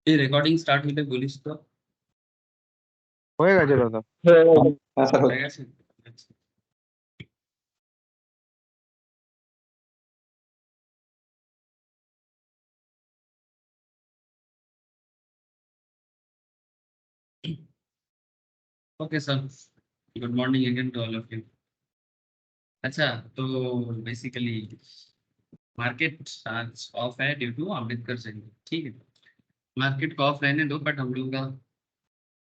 ये recording start होते बोलिस तो होएगा चलो तो होएगा sir. Okay sir, good morning again to all of you. अच्छा, तो बेसिकली मार्केट आज ऑफ है ड्यू टू अम्बेडकर जयंती, ठीक है। मार्केट को ऑफ रहने दो, बट हम लोग का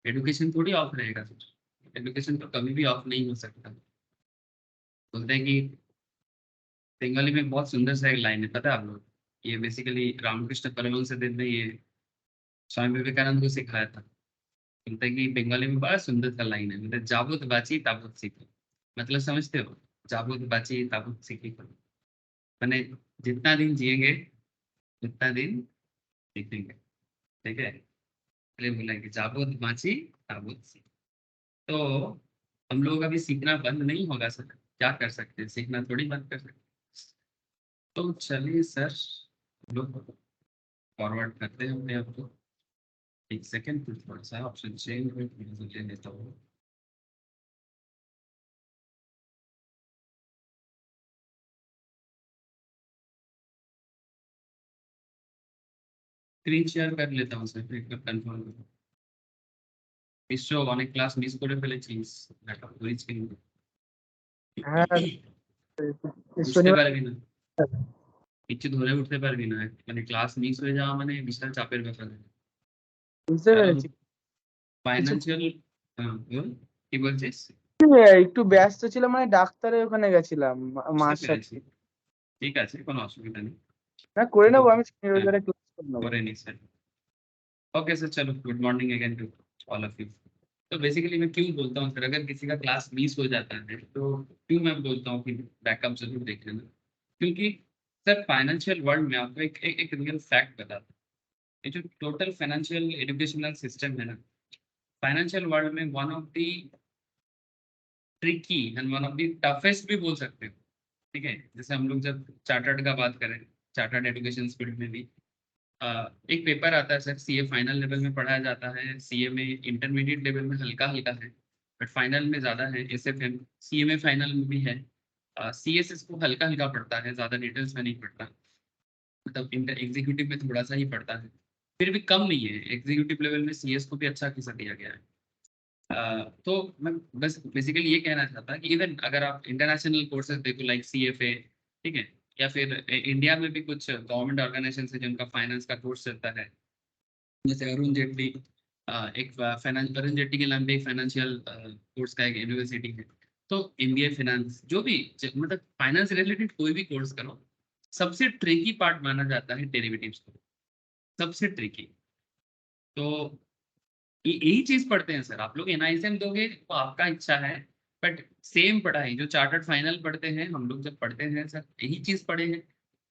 एडुकेशन थोड़ी ऑफ रहेगा सर। एडुकेशन तो कभी भी ऑफ नहीं हो सकता। बोलते हैं कि बंगाली में बहुत सुंदर सा एक लाइन है, पता है आप लोग? ये बेसिकली रामकृष्ण परमहंस ने ये स्वामी विवेकानंद को सिखाया था। बोलते हैं कि बंगाली में बड़ा सुंदर सा लाइन है, मतलब जाबुत बाची ताबुत सीखो। मतलब समझते हो? जाबुत बाची ताबुत सीखो, मैंने जितना दिन जिएंगे उतना दिन सीखेंगे, ठीक है। इसलिए बोला कि जाबुत बाची ताबुत सीखो। तो हम लोग अभी सीखना बंद नहीं होगा सर, क्या कर सकते हैं, सीखना थोड़ी बंद कर सकते हैं। तो चलिए सर, हम लोग फॉरवर्ड करते हैं अपने आप को। एक सेकेंड, फिर थोड़ा सा ऑप्शन चेंज ले लेता हूँ। স্ক্রিন শেয়ার कर लेता हूँ सर, एक बार कंफर्म करो। নিশ্চয় অনেক ক্লাস মিস করে ফেলেছিস, ল্যাপটপ পুরি স্ক্রিন হ্যাঁ বুঝতে শনিবার পারবি না, কিছু ধরে উঠতে পারবি না, মানে ক্লাস মিস হয়ে যাওয়া মানে বিশাল চাপের ব্যাপার। বুঝতে কারণ পেরেছি কিছু ফাইন্যান্সিয়াল, বল কি বলছিস? একটু ব্যস্ত ছিলাম, মানে ডাক্তারের ওখানে গেছিলাম বুঝতে মার সাথে। পেরেছি, ঠিক আছে, কোনো অসুবিধা নেই। না করে চলো, নেবো, আমি হ্যাঁ, শনিবার ক্লাস করে নেবো। করে নি सर। ओके सर, चलो good morning again to all of you. तो बेसिकली मैं क्यों बोलता हूँ सर, अगर किसी का क्लास मिस हो जाता है तो क्यों मैं बोलता हूँ कि बैकअप जरूर देख लेना। क्योंकि सर फाइनेंशियल वर्ल्ड में आपको एक रियल फैक्ट बताता हूँ। ये जो टोटल फाइनेंशियल एजुकेशनल सिस्टम है ना, फाइनेंशियल वर्ल्ड में one of the tricky and one of the toughest भी बोल सकते हो, ठीक है। जैसे हम लोग जब चार्टर्ड का बात करें, चार्टर्ड एजुकेशन फील्ड में भी एक पेपर आता है सर, सीए फाइनल लेवल में पढ़ाया जाता है, सीए में इंटरमीडिएट लेवल में हल्का हल्का है, बट फाइनल में ज़्यादा है। एसएफएम सीए में फाइनल में भी है। सीएसएस को हल्का हल्का पढ़ता है, ज़्यादा डिटेल्स में नहीं पढ़ता, मतलब इंटर एग्जीक्यूटिव में थोड़ा सा ही पढ़ता है, फिर भी कम नहीं है। एग्जीक्यूटिव लेवल में सीएस को भी अच्छा खिसा दिया गया है। तो मैं बस बेसिकली ये कहना चाहता कि इवन अगर आप इंटरनेशनल कोर्सेज देखो लाइक सीएफए, ठीक है, या फिर इंडिया में भी कुछ गवर्नमेंट ऑर्गेनाइजेशन है जिनका फाइनेंस का कोर्स चलता है, जैसे अरुण जेटली, एक फाइनेंस, अरुण जेटली के नाम पे एक फाइनेंशियल कोर्स का एक यूनिवर्सिटी है। तो एमबीए फाइनेंस जो भी मतलब फाइनेंस रिलेटेड कोई भी कोर्स करो, सबसे ट्रिकी पार्ट माना जाता है डेरिवेटिव्स को, सबसे ट्रिकी। तो यही चीज पढ़ते हैं सर। आप लोग एनआईएसएम दोगे तो आपका इच्छा है, बट सेम पढ़ाई जो चार्टर्ड फाइनल पढ़ते हैं हम लोग जब पढ़ते हैं सर, यही चीज पढ़े हैं,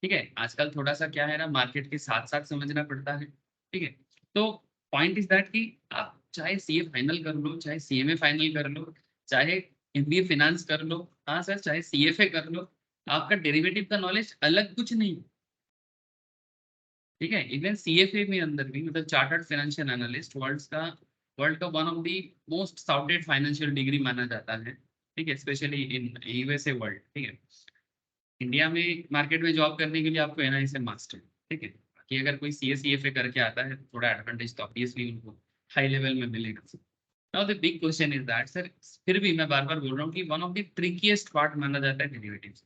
ठीक है। आजकल थोड़ा सा क्या है ना, मार्केट के साथ साथ समझना पड़ता है, ठीक है। तो पॉइंट इज दैट कि आप चाहे सीए फाइनल कर लो, चाहे सीएमए फाइनल कर लो, चाहे एमबीए फाइनेंस कर लो, हाँ सर, चाहे सीएफए कर लो, आपका डेरिवेटिव का नॉलेज अलग कुछ नहीं, ठीक है। इवन सीएफए में अंदर भी, मतलब चार्टर्ड फाइनेंशियल एनालिस्ट वर्ल्ड का one of the most shouted financial degree माना जाता है, ठीक है, स्पेशली इन यूएसए वर्ल्ड, ठीक है। इंडिया में मार्केट में जॉब करने के लिए आपको एनआईएसएम मास्टर, ठीक है। बाकी अगर कोई सीएफए करके आता है थोड़ा एडवांटेज तो ऑब्वियसली उनको हाई लेवल में मिलेगा। Now the big question is that sir, फिर भी मैं बार बार बोल रहा हूँ कि वन ऑफ द ट्रिकीएस्ट पार्ट माना जाता है डेरिवेटिव्स।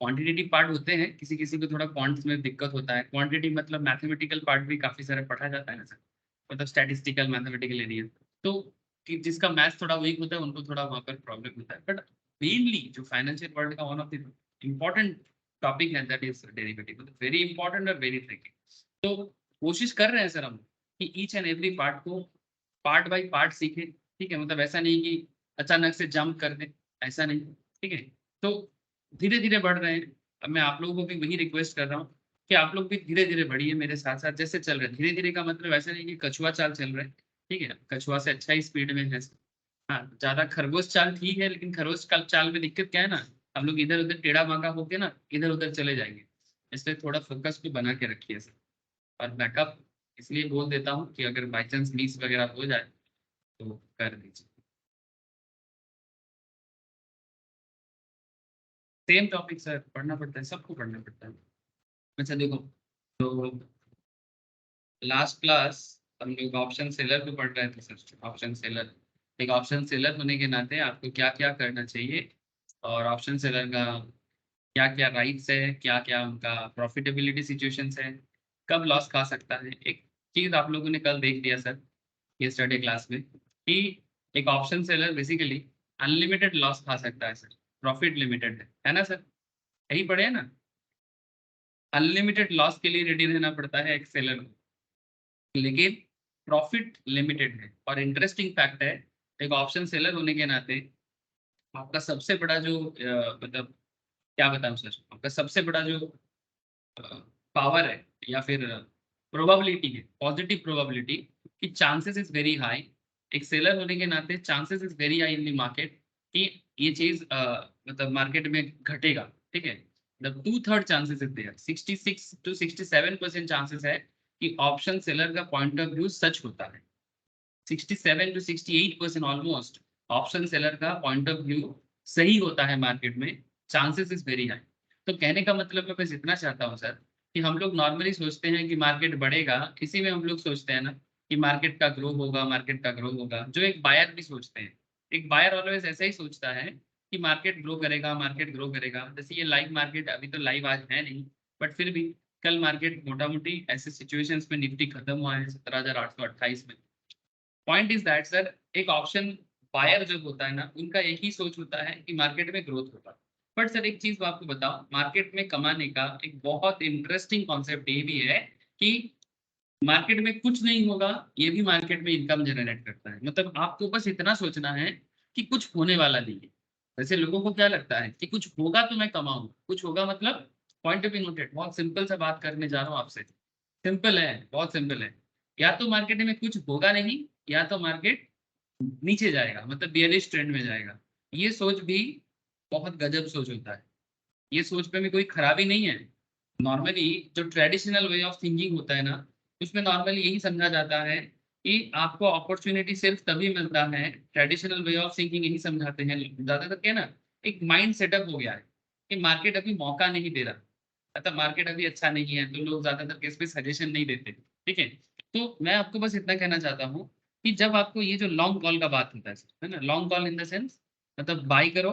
क्वांटिटेटिव पार्ट होते हैं, किसी किसी को थोड़ा क्वांट्स में दिक्कत होता है, क्वांटिटी मतलब मैथमेटिकल पार्ट भी काफी सारा पढ़ा जाता है ना सर, मतलब स्टैटिस्टिकल मैथमेटिकल एरिया। तो कि जिसका मैथ्स थोड़ा वीक होता है उनको थोड़ा वहाँ पर प्रॉब्लम होता है, बट मेनली जो फाइनेंशियल वर्ल्ड का one of the important topic है that is derivative, very important और वेरी ट्रिकी। तो कोशिश कर रहे हैं सर हम कि ईच एंड एवरी पार्ट को पार्ट बाय पार्ट सीखें, ठीक है। मतलब ऐसा नहीं कि अचानक से जंप कर दें, ऐसा नहीं, ठीक है। तो धीरे धीरे बढ़ रहे हैं। अब मैं आप लोगों को भी वही रिक्वेस्ट कर रहा हूँ कि आप लोग भी धीरे धीरे बढ़िए मेरे साथ साथ, जैसे चल रहे हैं। धीरे धीरे का मतलब ऐसा नहीं कि कछुआ चाल चल रहा है, ठीक है, कछुआ से अच्छा ही स्पीड में है। हाँ, ज्यादा खरगोश चाल ठीक है, लेकिन खरगोश का चाल में दिक्कत क्या है ना, हम लोग इधर उधर टेढ़ा बांका होके ना इधर उधर चले जाएंगे, इसलिए थोड़ा फोकस भी बना के रखिए सर। और बैकअप इसलिए बोल देता हूँ कि अगर बाई चांस मिस वगैरह हो जाए तो कर दीजिए। सेम टॉपिक सर, पढ़ना पड़ता है, सबको पढ़ना पड़ता है। अच्छा देखो, तो लास्ट क्लास हम लोग ऑप्शन सेलर पे पढ़ रहे थे सर। ऑप्शन सेलर, एक ऑप्शन सेलर होने के नाते आपको क्या क्या करना चाहिए, और ऑप्शन सेलर का क्या क्या राइट्स है, क्या क्या उनका प्रॉफिटेबिलिटी सिचुएशंस है, कब लॉस खा सकता है। एक चीज आप लोगों ने कल देख दिया सर ये स्टडी क्लास में, कि एक option seller basically unlimited loss खा सकता है सर, प्रॉफिट लिमिटेड है ना सर, यही पढ़े है ना। अनलिमिटेड लॉस के लिए रेडी रहना पड़ता है एक सेलर को, लेकिन प्रॉफिट लिमिटेड है। और इंटरेस्टिंग फैक्ट है, एक ऑप्शन सेलर होने के नाते आपका सबसे बड़ा जो मतलब क्या बताऊं सर, आपका सबसे बड़ा जो पावर है या फिर प्रोबेबिलिटी है, पॉजिटिव प्रोबेबिलिटी, कि चांसेस इज वेरी हाई, एक सेलर होने के नाते chances is very high in the market कि ये चीज मतलब मार्केट में घटेगा। ठीक है, the 2/3 chances is there, 66 to 67% chances है कि ऑप्शन सेलर का पॉइंट ऑफ व्यू सच होता है। 67 to 68% ऑलमोस्ट ऑप्शन सेलर का पॉइंट ऑफ व्यू सही होता है मार्केट में, चांसेस इज वेरी हाई। तो कहने का मतलब मैं बस इतना चाहता हूँ सर, कि हम लोग नॉर्मली सोचते हैं कि मार्केट बढ़ेगा, इसी में हम लोग सोचते हैं ना कि मार्केट का ग्रो होगा, मार्केट का ग्रो होगा, जो एक बायर भी सोचते हैं। एक बायर ऑलवेज ऐसा ही सोचता है कि मार्केट ग्रो करेगा, मार्केट ग्रो करेगा। जैसे ये लाइव मार्केट अभी तो लाइव आज है नहीं, बट फिर भी कल मार्केट मोटा मोटी ऐसे सिचुएशंस में निफ्टी खत्म हुआ है 17,828 में। पॉइंट इज दैट सर, एक ऑप्शन बायर जो होता है ना, उनका एक ही सोच होता है कि मार्केट में ग्रोथ होगा। बट सर एक चीज आपको बताओ, मार्केट में कमाने का एक बहुत इंटरेस्टिंग कॉन्सेप्ट ये भी है कि मार्केट में कुछ नहीं होगा, ये भी मार्केट में इनकम जनरेट करता है। मतलब आपको बस इतना सोचना है कि कुछ होने वाला नहीं है। वैसे लोगों को क्या लगता है कि कुछ होगा तो मैं कमाऊंगा, कुछ होगा मतलब, पॉइंट टू बी नोटेड, बहुत सिंपल सा बात करने जा रहा हूँ आपसे, सिंपल है, बहुत सिंपल है। या तो मार्केट में कुछ होगा नहीं, या तो मार्केट नीचे जाएगा, मतलब बियरिश ट्रेंड में जाएगा। ये सोच भी बहुत गजब सोच होता है, ये सोच में भी कोई खराबी नहीं है। नॉर्मली जो ट्रेडिशनल वे ऑफ थिंकिंग होता है ना, उसमें नॉर्मली यही समझा जाता है कि आपको अपॉर्चुनिटी सिर्फ तभी मिलता है, ट्रेडिशनल वे ऑफ थिंकिंग यही समझाते हैं ज्यादातर, क्या ना, एक माइंड सेटअप हो गया है कि मार्केट अभी मौका नहीं दे रहा, मतलब मार्केट अभी अच्छा नहीं है, तो लोग ज्यादातर केस पे सजेशन नहीं देते। ठीक है, तो मैं आपको बस इतना कहना चाहता हूँ कि जब आपको ये जो लॉन्ग कॉल का बात होता है ना, long call in the sense, मतलब बाई करो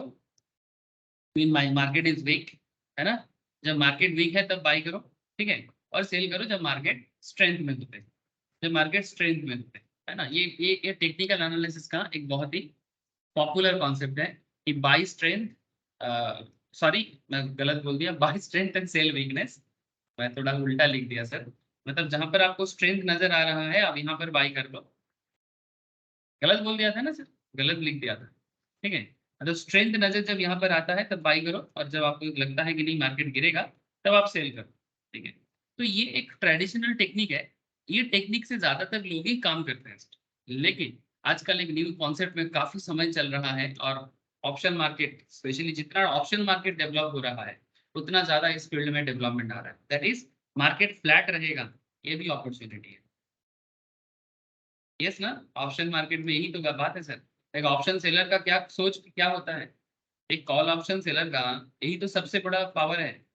mean my market is weak, है ना, जब मार्केट वीक है तब बाई करो। ठीक है, और सेल करो जब मार्केट स्ट्रेंथ में होते हैं, जब मार्केट स्ट्रेंथ में होते हैं, है ना। ये टेक्निकल एनालिसिस का एक बहुत ही पॉपुलर कॉन्सेप्ट है कि बाई स्ट्रेंथ, सॉरी मैं गलत बोल दिया, buy strength and sell weakness, मैं थोड़ा उल्टा लिख दिया सर। मतलब जहां पर आपको स्ट्रेंथ नजर आ रहा है, आप यहाँ पर बाई कर लो। गलत बोल दिया था ना सर, गलत लिख दिया था। ठीक है, मतलब स्ट्रेंथ नजर जब यहाँ पर आता है तब बाई करो, और जब आपको लगता है कि नहीं मार्केट गिरेगा, तब आप सेल करो। ठीक है, तो ये एक ट्रेडिशनल टेक्निक है, ये टेक्निक से ज्यादातर लोग ही काम करते हैं। लेकिन आजकल एक न्यू कॉन्सेप्ट में काफी समय चल रहा है, और ऑप्शन मार्केट स्पेशली, जितना ऑप्शन मार्केट डेवलप हो रहा है उतना ज्यादा इस फील्ड में डेवलपमेंट आ रहा है, दैट इज मार्केट फ्लैट रहेगा, ये भी अपॉर्चुनिटी है। यस ना, ऑप्शन मार्केट में यही तो बात है सर। एक ऑप्शन सेलर का क्या सोच क्या होता है, एक कॉल ऑप्शन सेलर का यही तो सबसे बड़ा पावर है।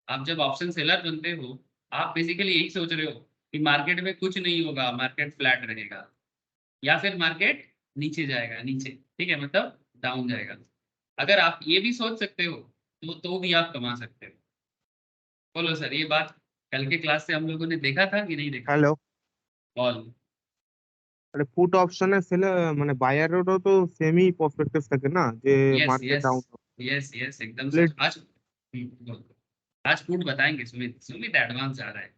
आप जब ऑप्शन सेलर बनते हो, आप बेसिकली यही सोच रहे हो कि मार्केट में कुछ नहीं होगा, मार्केट फ्लैट रहेगा, या फिर मार्केट नीचे जाएगा, नीचे, ठीक है, मतलब डाउन जाएगा। अगर आप ये भी सोच सकते हो तो भी आप कमा सकते हो। बोलो सर, ये बात कल के क्लास से हम लोगों ने देखा था कि नहीं देखा था। হ্যালো, कॉल, আরে পুট অপশনে সেলে মানে বায়ারেরও তো সেমই পার্সপেক্টিভ থাকে না যে yes market yes down yes yes एकदम হবে। सच। आज बोलो। आज फूड बताएंगे, सुमित, सुमित एडवांस जा रहा है।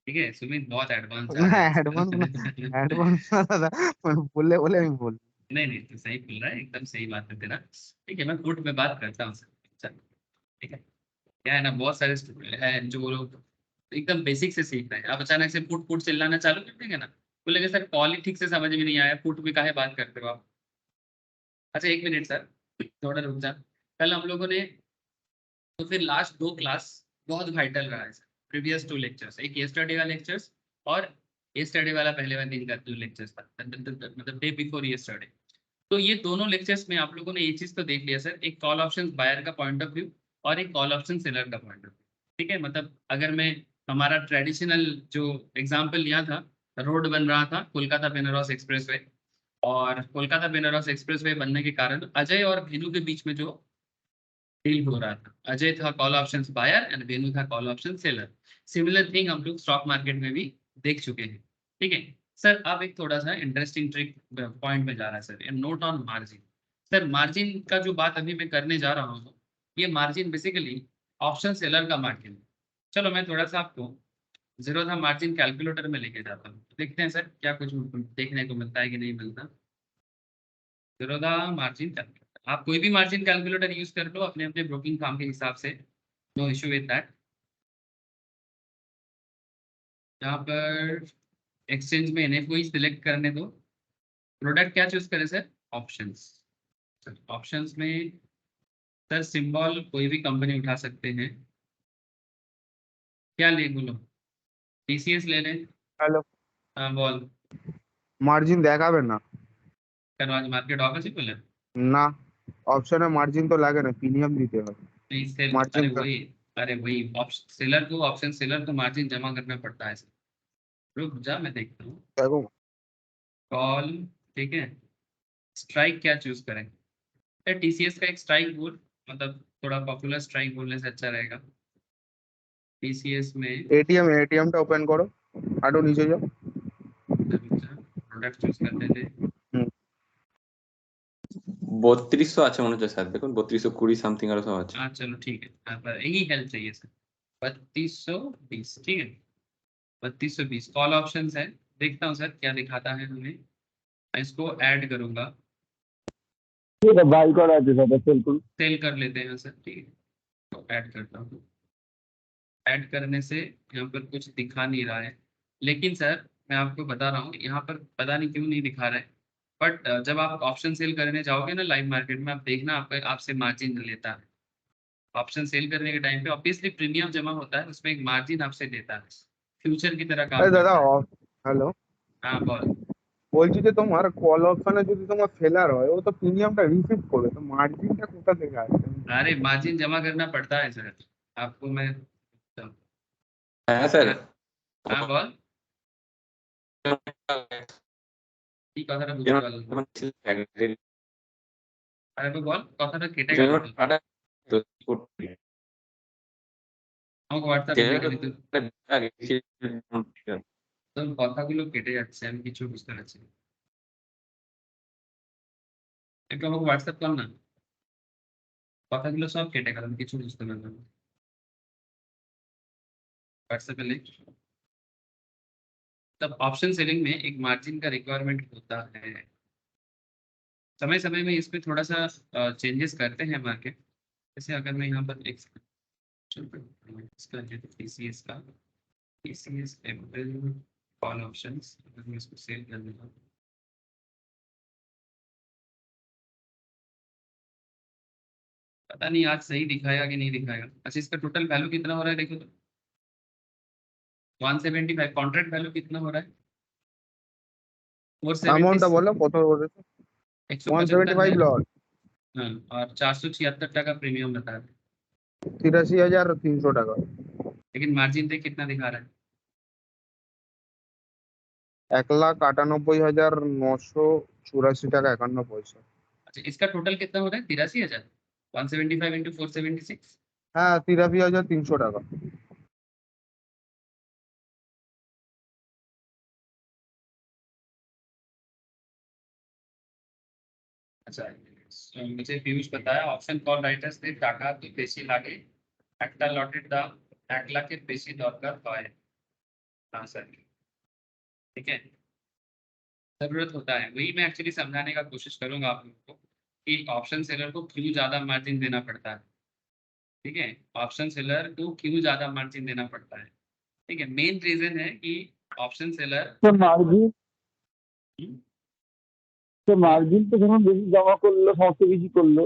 ठीक है, सुमित बहुत एडवांस जा না रहा है অ্যাডভান্স না, आजकल অ্যাডভান্স না দাদা, মানে বললে বলে আমি বলি। नहीं नहीं, तो सही बोल रहा है, एकदम सही बात है तेरा। ठीक है, मैं फूड में बात करता हूँ सर। चल, ठीक है, क्या है ना, बहुत सारे स्टूडेंट हैं जो लोग एकदम बेसिक से सीख रहे हैं, आप अचानक से फुट फुट चिल्लाना चालू कर देंगे ना, बोलेंगे सर कॉल ही ठीक से समझ में नहीं आया, फुट में काहे बात करते हो आप। अच्छा एक मिनट सर, थोड़ा रुक जा। कल हम लोगों ने, तो फिर लास्ट दो क्लास बहुत वाइटल रहा है सर, प्रीवियस 2 लेक्चर्स, एक यस्टरडे का लेक्चर्स और यस्टरडे वाला पहले वाले दिन का जो लेक्चर्स था, मतलब डे बिफोर यस्टरडे। तो ये दोनों लेक्चर्स में आप लोगों ने ये चीज तो देख लिया सर, एक कॉल ऑप्शन बायर का पॉइंट ऑफ व्यू और एक कॉल ऑप्शन सेलर का पॉइंट ऑफ व्यू। ठीक है, मतलब अगर मैं हमारा ट्रेडिशनल जो एग्जाम्पल लिया था, रोड बन रहा था कोलकाता बेनारस एक्सप्रेसवे, और कोलकाता बेनारस एक्सप्रेसवे बनने के कारण अजय और भेनु के बीच में जो डील हो रहा था, अजय था call option buyer and Venu था call option seller. Similar thing हम लोग स्टॉक मार्केट में भी देख चुके हैं। ठीक है सर, अब एक थोड़ा सा इंटरेस्टिंग ट्रिक पॉइंट में जा रहा है sir, note on margin. Sir margin का जो बात अभी मैं करने जा रहा हूँ, ये मार्जिन बेसिकली ऑप्शन सेलर का मार्जिन। चलो मैं थोड़ा सा आपको जीरोधा मार्जिन कैलकुलेटर में लेके जाता हूँ, देखते हैं सर क्या कुछ देखने को मिलता है कि नहीं मिलता। जीरोधा मार्जिन कैलकुलेटर, आप कोई भी मार्जिन कैलकुलेटर यूज कर लो अपने अपने ब्रोकिंग काम के हिसाब से, नो इशू विद दैट। यहाँ पर एक्सचेंज में एनएफओ सिलेक्ट करने दो, प्रोडक्ट क्या चूज करें सर, ऑप्शंस। सर ऑप्शंस में सर सिंबल कोई भी कंपनी उठा सकते हैं, क्या ले बोलो, टीसीएस ले लें। हेलो, हाँ बोल, मार्जिन দেখাবে না कल आज मार्केट ऑफर से बोले না অপশনে মার্জিন তো লাগে না প্রিমিয়াম দিতে হয় नहीं सेल, মার্জিন अरे वही ऑप्शन सेलर को, ऑप्शन सेलर को मार्जिन जमा करना पड़ता है सर। रुक जा मैं देखता हूँ, দেখো कॉल, ठीक है, स्ट्राइक क्या चूज करें, टीसीएस का एक स्ट्राइक बोल, मतलब थोड़ा पॉपुलर स्ट्राइक बोलने से अच्छा रहेगा। टीसीएस में এটিএমটা ওপেন করো আরো নিচে যাও प्रोडक्ट चूज करते थे, 3200 আছে মনে হচ্ছে স্যার, দেখুন 3220 সামথিং আরো সব আছে। हाँ चलो ठीक है, यहाँ पर यही हेल्प चाहिए सर। 3220, ठीक है 3220 कॉल ऑप्शन है, देखता हूँ सर क्या दिखाता है हमें, मैं इसको ऐड करूंगा, ঠিক আছে বাই করা আছে সেটা সেল করুন। सेल कर लेते हैं सर, ठीक है तो ऐड करता हूँ। ऐड करने से यहाँ पर कुछ दिखा नहीं रहा है, लेकिन सर मैं आपको बता रहा हूँ यहाँ पर पता नहीं क्यों नहीं दिखा रहा है, बट जब आप ऑप्शन सेल करने जाओगे ना लाइव मार्केट में, आप देखना आपका आपसे मार्जिन लेता है। ऑप्शन सेल करने के टाइम पे ऑब्वियसली प्रीमियम जमा होता है, उसमें एक मार्जिन आपसे देता है, फ्यूचर की तरह काम আরে দাদা करता है। হ্যালো हाँ बोल, বলছি যে তোমার কল অপশনে যদি তোমার সেলার হয় ও তো প্রিমিয়ামটা রিসিভ করবে তো মার্জিনটা কোথা থেকে আসবে अरे मार्जिन जमा करना पड़ता है सर आपको, मैं হ্যাঁ স্যার, हाँ बोल, এই কথাটা বুঝতে পারলাম না। আরে বল কথাটা কেটে গেল তো। আমাকে হোয়াটসঅ্যাপে লিখে দিতে, তোর কথাগুলো কেটে যাচ্ছে, আমি কিছু বুঝতে পারছি না। একটু আমাকে হোয়াটসঅ্যাপ কর না, কথাগুলো सब কেটে গেল, আমি কিছু বুঝতে পারলাম না। व्हाट्सएप लिख, तब ऑप्शन सेलिंग में एक मार्जिन का रिक्वायरमेंट होता है, समय समय में इसमें थोड़ा सा चेंजेस करते हैं मार्केट। जैसे अगर मैं यहाँ पर एक इसका टीसीएस का टीसीएस कॉल ऑप्शंस, अगर मैं इसको सेल कर देता हूँ, पता नहीं आज सही दिखाएगा कि नहीं दिखाएगा। अच्छा इसका टोटल वैल्यू कितना हो रहा है देखो तो, 175, कॉन्ट्रैक्ट वैल्यू कितना हो रहा है, অ্যামাউন্টটা 476, বলো কত করেছে 175 है, 175 লট हाँ, और 476 টাকা प्रीमियम बता रहे हैं, 83,300 টাকা लेकिन मार्जिन देख कितना दिखा रहा है, 1,98,984 টাকা 51 পয়সা अच्छा इसका टोटल कितना हो रहा है, 83,000, 175 इंटू 476, হ্যাঁ 83,300 টাকা अच्छा मुझे पीयूष बताया ऑप्शन कॉल राइटार्स ने টাকা তো বেশি লাগে, একটা লটের দাম 1 লাখের বেশি দরকার হয়। हाँ सर, ठीक है, जरूरत होता है, वही मैं एक्चुअली समझाने का कोशिश करूंगा आप लोगों को कि ऑप्शन सेलर को क्यों ज्यादा मार्जिन देना पड़ता है। ठीक है, ऑप्शन सेलर को क्यों ज्यादा मार्जिन देना पड़ता है, ठीक है, मेन रीजन है कि ऑप्शन सेलर তো মার্জিন তো মার্জিন তো যখন বেশি জমা করলো সমস্ত কিছু করলো,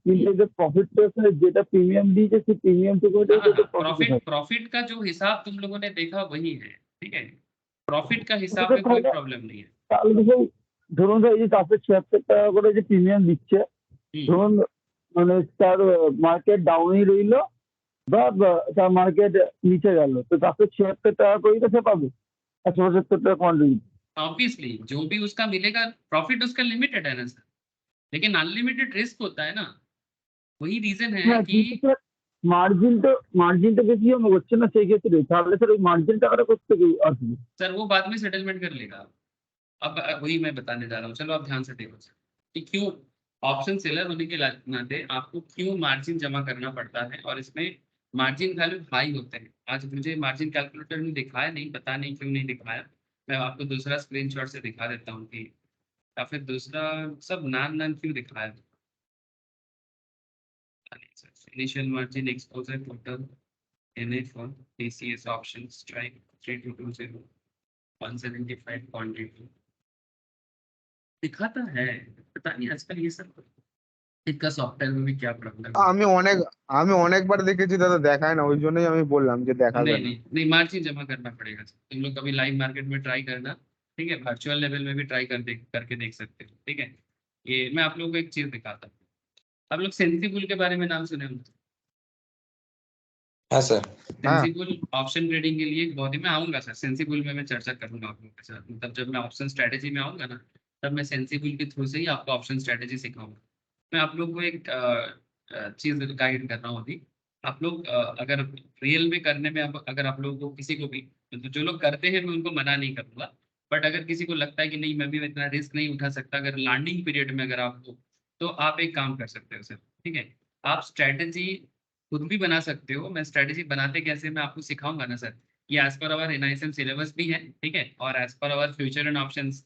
কিন্তু যে প্রফিটটা যেটা প্রিমিয়াম দিয়েছে সেই প্রিমিয়াম থেকে प्रॉफिट का जो हिसाब तुम लोगों ने देखा वही है, ठीक है, প্রফিট का हिसाब में कोई प्रॉब्लम नहीं है। তাহলে তো সেই ধরুন এই যে 476 টাকা করে যে প্রিমিয়াম দিচ্ছে, ধরুন মানে তার মার্কেট ডাউনই রইলো বা তার মার্কেট নিচে গেল, তো 476 টাকা করেই তো সে পাবে 175 টাকা কোয়ান্টিটি। ऑब्वियसली जो भी उसका मिलेगा प्रॉफिट उसका लिमिटेड है ना सर, लेकिन अनलिमिटेड रिस्क होता है ना, वही रीजन है হ্যাঁ, कि কিন্তু স্যার মার্জিন তো বেশি জমা করছে না সেই ক্ষেত্রে, তাহলে স্যার ওই মার্জিন টাকাটা কোথেকে আসবে? सर वो बाद में सेटलमेंट कर लेगा। अब वही मैं बताने जा रहा हूँ, चलो आप ध्यान से देखो सर कि क्यों ऑप्शन सेलर होने के नाते आपको क्यों मार्जिन जमा करना पड़ता है, और इसमें मार्जिन वैल्यू हाई होते हैं। आज मुझे मार्जिन कैलकुलेटर में दिखाया नहीं, पता नहीं क्यों नहीं दिखाया, मैं आपको दूसरा स्क्रीनशॉट से दिखा देता हूँ कि, या फिर दूसरा सब नान क्यों दिखाया। Initial margin exposure total NA for TCS option strike 3220 175 quantity दिखाता है, पता नहीं आजकल ये सब इसका सॉफ्टवेयर में भी क्या प्रॉब्लम है। আমি অনেকবার দেখেছি দাদা, দেখায় না, ওই জন্যই আমি বললাম যে দেখাবে नहीं না। नहीं नहीं, मार्जिन जमा करना पड़ेगा। तुम लोग कभी लाइव मार्केट में ट्राई करना, ठीक है, वर्चुअल लेवल में भी ट्राई करके देख सकते हो, ठीक है। ये मैं आप लोगों को एक चीज दिखाता हूँ। आप लोग सेंसिबल के बारे में नाम सुने होंगे। हाँ सर। हाँ। सेंसिबल ऑप्शन ट्रेडिंग के लिए बहुत ही, मैं आऊंगा सर सेंसिबल में, मैं चर्चा करूंगा आप लोगों के साथ, मतलब जब मैं ऑप्शन स्ट्रेटेजी में आऊंगा ना, तब मैं सेंसिबल के थ्रू से ही आपको ऑप्शन स्ट्रेटेजी सिखाऊंगा। मैं आप लोग को एक चीज गाइड कर रहा हूँ अभी। आप लोग अगर रियल में करने में, अगर आप लोगों को किसी को भी, तो जो लोग करते हैं मैं उनको मना नहीं करूंगा, बट अगर किसी को लगता है कि नहीं मैं भी इतना रिस्क नहीं उठा सकता, अगर लैंडिंग पीरियड में अगर आपको, तो आप एक काम कर सकते हो सर, ठीक है, आप स्ट्रेटेजी खुद भी बना सकते हो। मैं स्ट्रेटेजी बनाते कैसे मैं आपको सिखाऊंगा ना सर, ये एज पर अवर NISM सिलेबस भी है, ठीक है, और as per our future and options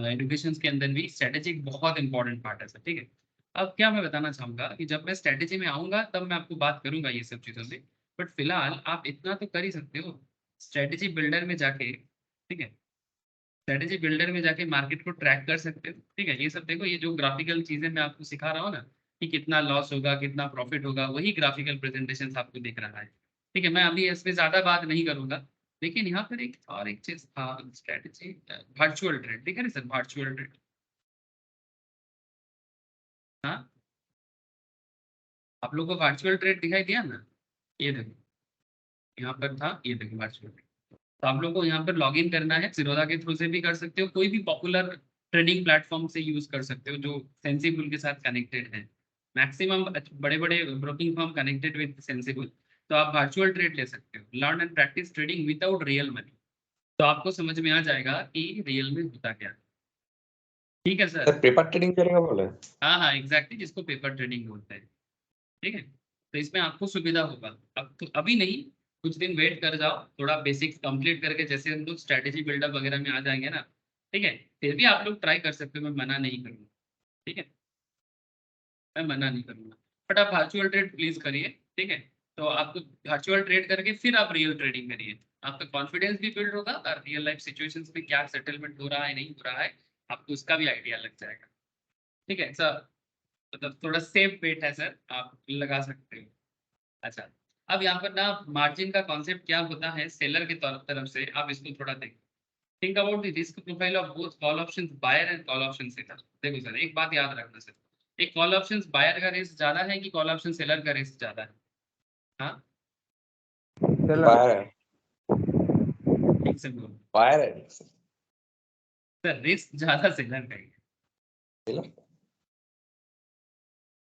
education के अंदर भी स्ट्रेटेजी एक बहुत इंपॉर्टेंट पार्ट है सर, ठीक है। अब क्या मैं बताना चाहूंगा कि जब मैं स्ट्रेटेजी में आऊंगा तब मैं आपको बात करूंगा ये सब चीज़ों से, बट फिलहाल आप इतना तो कर ही सकते हो, स्ट्रेटेजी बिल्डर में जाके, ठीक है, स्ट्रेटेजी बिल्डर में जाके मार्केट को ट्रैक कर सकते हो, ठीक है। ये सब देखो, ये जो ग्राफिकल चीजें मैं आपको सिखा रहा हूँ ना, कि कितना लॉस होगा कितना प्रॉफिट होगा, वही ग्राफिकल प्रेजेंटेशन आपको दिख रहा है, ठीक है। मैं अभी इसमें ज्यादा बात नहीं करूंगा, लेकिन यहाँ पर एक और एक चीज था, स्ट्रेटेजी वर्चुअल ट्रेड, ठीक है ना सर, वर्चुअल ट्रेड। हाँ, आप लोग को वर्चुअल ट्रेड दिखाई दिया ना, ये देखो यहाँ पर था, ये देखो वर्चुअल ट्रेड। तो आप लोग को यहाँ पर लॉग इन करना है, Zerodha के थ्रू से भी कर सकते हो, कोई भी पॉपुलर ट्रेडिंग प्लेटफॉर्म से यूज कर सकते हो जो सेंसिबल के साथ कनेक्टेड है। मैक्सिमम बड़े बड़े broking firm connected with sensible, तो आप वर्चुअल ट्रेड ले सकते हो, learn and practice trading without real money, तो आपको समझ में आ जाएगा कि रियल में होता क्या है, ठीक है सर। सर पेपर ट्रेडिंग करेगा बोले। हाँ हाँ एग्जैक्टली, जिसको पेपर ट्रेडिंग बोलते हैं, ठीक है। तो इसमें आपको सुविधा होगा, अब तो अभी नहीं, कुछ दिन वेट कर जाओ, थोड़ा बेसिक्स कंप्लीट करके जैसे हम लोग स्ट्रेटेजी बिल्डअप वगैरह में आ जाएंगे ना, ठीक है, फिर भी आप लोग ट्राई कर सकते हो, मैं मना नहीं करूँगा, ठीक है, मैं मना नहीं करूँगा, बट आप वर्चुअल ट्रेड प्लीज करिए, ठीक है। तो आपको वर्चुअल ट्रेड करके फिर आप रियल ट्रेडिंग करिए, आपका कॉन्फिडेंस भी बिल्ड होगा, और रियल लाइफ सिचुएशंस में क्या सेटलमेंट हो रहा है नहीं हो रहा है, आपको उसका भी आइडिया लग जाएगा, ठीक है सर। मतलब थोड़ा सेफ बेट है सर, आप लगा सकते हो। अच्छा, अब यहाँ पर ना मार्जिन का कॉन्सेप्ट क्या होता है सेलर की तरफ से, आप इसको थोड़ा देखो। Think about the risk profile of both call options buyer and call option seller. देखो सर एक बात याद रखना सर, एक कॉल ऑप्शंस बायर का रिस्क ज्यादा है कि कॉल ऑप्शन सेलर का रिस्क ज्यादा है? हाँ बायर है। ठीक से बोलो बायर है सर, रिस्क ज्यादा सेलर का ही है। सर।